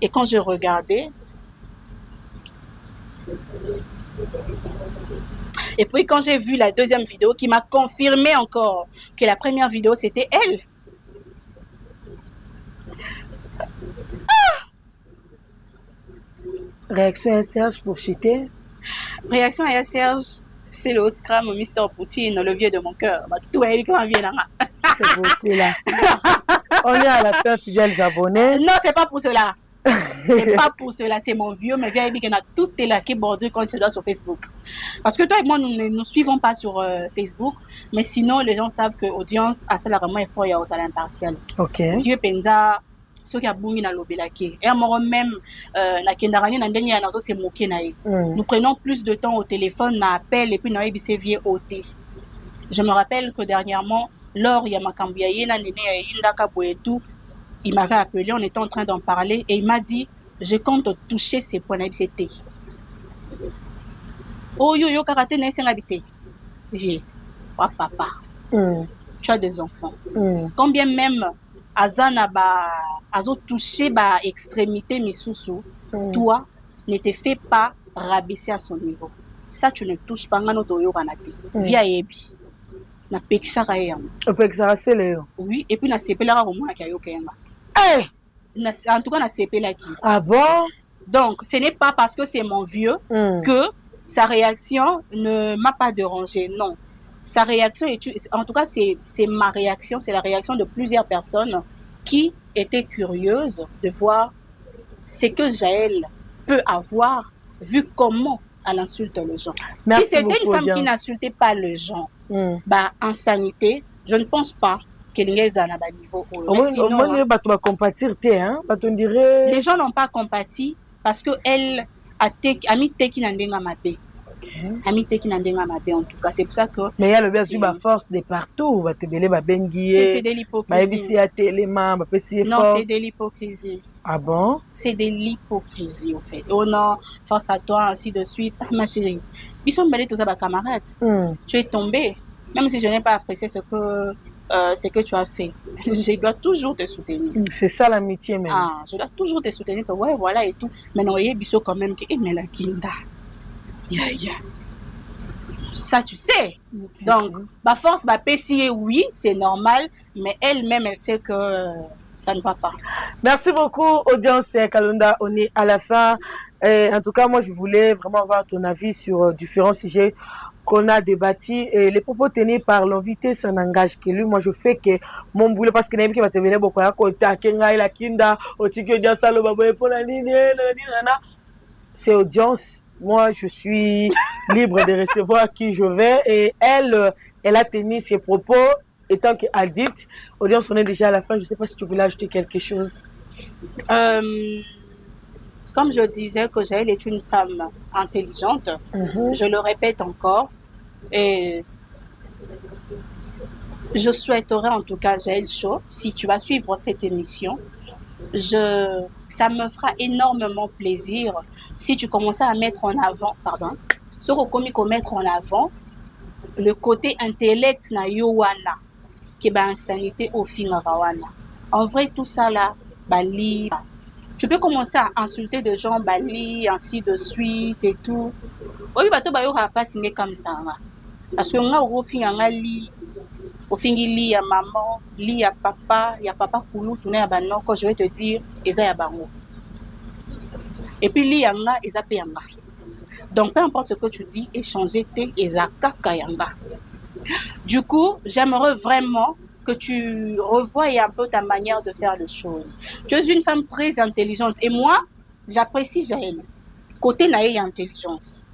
Et quand je regardais, et puis quand j'ai vu la deuxième vidéo qui m'a confirmé encore que la première vidéo c'était elle. Réaction à Serge pour chiter. Réaction à Serge. C'est le Oscar, Mr. Poutine, le vieux de mon cœur. C'est beau, c'est là. On est à la fin, fidèles abonnés. Non, c'est pas pour cela. C'est pas pour cela, c'est mon vieux, mais viens dire qu'on a tout élaqué bordé quand je dois sur Facebook. Parce que toi et moi, nous ne nous suivons pas sur Facebook, mais sinon, les gens savent que l'audience a ça vraiment effort et à l'impartial. Ok. Vieux Penza, ceux qui a boumi na lobelake. Et à moi même, na kendarani na ndenge ya nazo se moquer na ye. Nous prenons plus de temps au téléphone, na appel et puis na ebise vie OT. Je me rappelle que dernièrement, lors ya makambu ya ye na nene ya yindaka boetou, il m'avait appelé, on était en train d'en parler et il m'a dit je compte toucher ces points na ebise te. Oh yo yo karaté na esenga bité. J'ai oh papa. Tu as des enfants. Combien même Azana azo touché ba extrémité misusu, toi ne te fais pas rabaisser à son niveau. Ça tu ne touches pas ngano to yo kanati. Via yebi. Na pekisaka yam. On peut exercer les. Oui, et puis na sepela ko mona kayo kenga. Eh, en tout cas na sepela ki. Ah bon? Donc, ce n'est pas parce que c'est mon vieux que sa réaction ne m'a pas dérangé, non. Sa réaction est, en tout cas, c'est ma réaction, c'est la réaction de plusieurs personnes qui été curieuse de voir ce que Jaël peut avoir vu comment elle insulte les gens. Merci si c'était une femme audience. qui n'insultait pas les gens, en sanité, je ne pense pas que les gens n'ont pas niveau. Les gens n'ont pas compati parce qu'elle a mis Teki Nandenga Mabé. Ami Teki Nandenga Mabé en tout cas. C'est pour ça que. Mais il y a le bien sûr ma force de partout. C'est de l'hypocrisie. Non, c'est de l'hypocrisie. Ah bon? C'est de l'hypocrisie, en fait. Oh non, force à toi, ainsi de suite. Ah, ma chérie, ils sont mêlés tous à camarade. Tu es tombé. Même si je n'ai pas apprécié ce que tu as fait. Je dois toujours te soutenir. C'est ça l'amitié, même. Ah, je dois toujours te soutenir que ouais, voilà et tout. Mais non, il y a quand même qui mais la kinda. Ça, tu sais. Donc, ma force, ma PCA, oui, c'est normal. Mais elle-même, elle sait que ça ne va pas. Merci beaucoup, audience Kalonda. On est à la fin. En tout cas, moi, je voulais vraiment avoir ton avis sur différents sujets qu'on a débattus. Et les propos tenus par l'invité, ça n'engage que lui. Moi, je fais que mon boulot, parce que n'aime qui va te venir beaucoup à côté, à Kenga et la Kinda, au Tiki Diasa, le Babo et pour la ligne, c'est audience. Moi, je suis libre de recevoir qui je vais. Et elle a tenu ses propos. Étant qu'adulte, audience, on est déjà à la fin. Je ne sais pas si tu voulais ajouter quelque chose. Comme je disais que Jaël est une femme intelligente, je le répète encore. Et je souhaiterais en tout cas, Jaël Show, si tu vas suivre cette émission, ça me fera énormément plaisir si tu commençais à mettre en avant, mettre en avant le côté intellect na yowana. Qui est insanité au Fingarawana. En vrai, tout ça là, Bali. Tu peux commencer à insulter des gens, Bali, ainsi de suite et tout. Oui, bah, tu vas pas signer comme ça. Parce que on a au Finganga li, au Fingi li à maman, li à papa, il y a papa Koulou, tu n'es à banon, quand je vais te dire, Eza ya bango. Et puis li yanga, Eza pe yanga. Donc, peu importe ce que tu dis, échanger tes Eza kaka yanga. Du coup, j'aimerais vraiment que tu revoies un peu ta manière de faire les choses. Tu es une femme très intelligente. Et moi, j'apprécie Jaël. Côté naïe intelligence.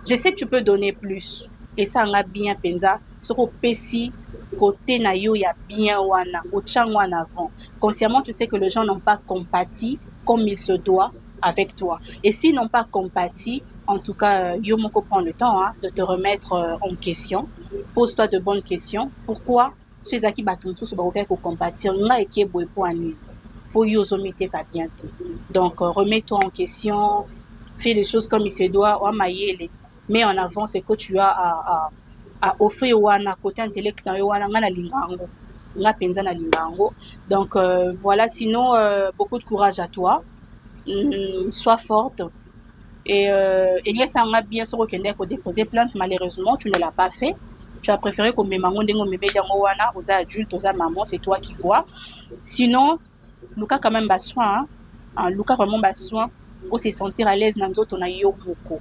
Je sais que tu peux donner plus. Et ça, on a bien pensa. Sur le PC, côté naïo, il y a bien wana. Au tchang wana avant. Consciemment, tu sais que les gens n'ont pas compati comme il se doit avec toi. Et s'ils n'ont pas compati, en tout cas, Yomoko prend le temps de te remettre en question. Pose-toi de bonnes questions. Pourquoi Suezaki Batunsu Subaroka pour compatir n'a et qui est pour année pour Yozomite Kabiante. Donc, remets-toi en question. Fais les choses comme il se doit. Mets en avant ce que tu as à offrir wana côté intellect na wana ngana lingango. Nga penza na lingango. Donc, voilà. Sinon, beaucoup de courage à toi. Sois forte. Et il y a ça bien sûr qu'on déposer plainte, malheureusement tu ne l'as pas fait. Tu as préféré qu'on me mangonde aux adultes, aux mamans, c'est toi qui vois. Sinon, Luka quand même besoin, Luka vraiment besoin, pour se sentir à l'aise dans notre naïo moko.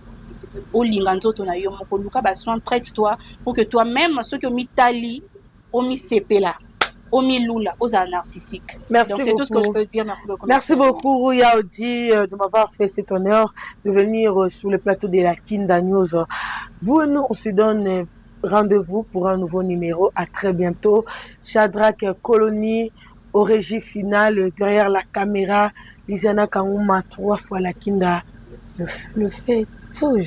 Au linganzo ton naïo moko, Luka besoin traite-toi pour que toi-même ceux qui ont mis tali, ont mis CP là. Lula, aux narcissiques. Merci donc c'est beaucoup. tout ce que je peux dire. Merci beaucoup. Merci beaucoup Rouya Odi de m'avoir fait cet honneur de venir sur le plateau de la Kinda News. Vous, nous, on se donne rendez-vous pour un nouveau numéro. À très bientôt. Shadrach Colony au régie finale derrière la caméra. Lisiana Kangouma 3 fois la Kinda le fait toujours.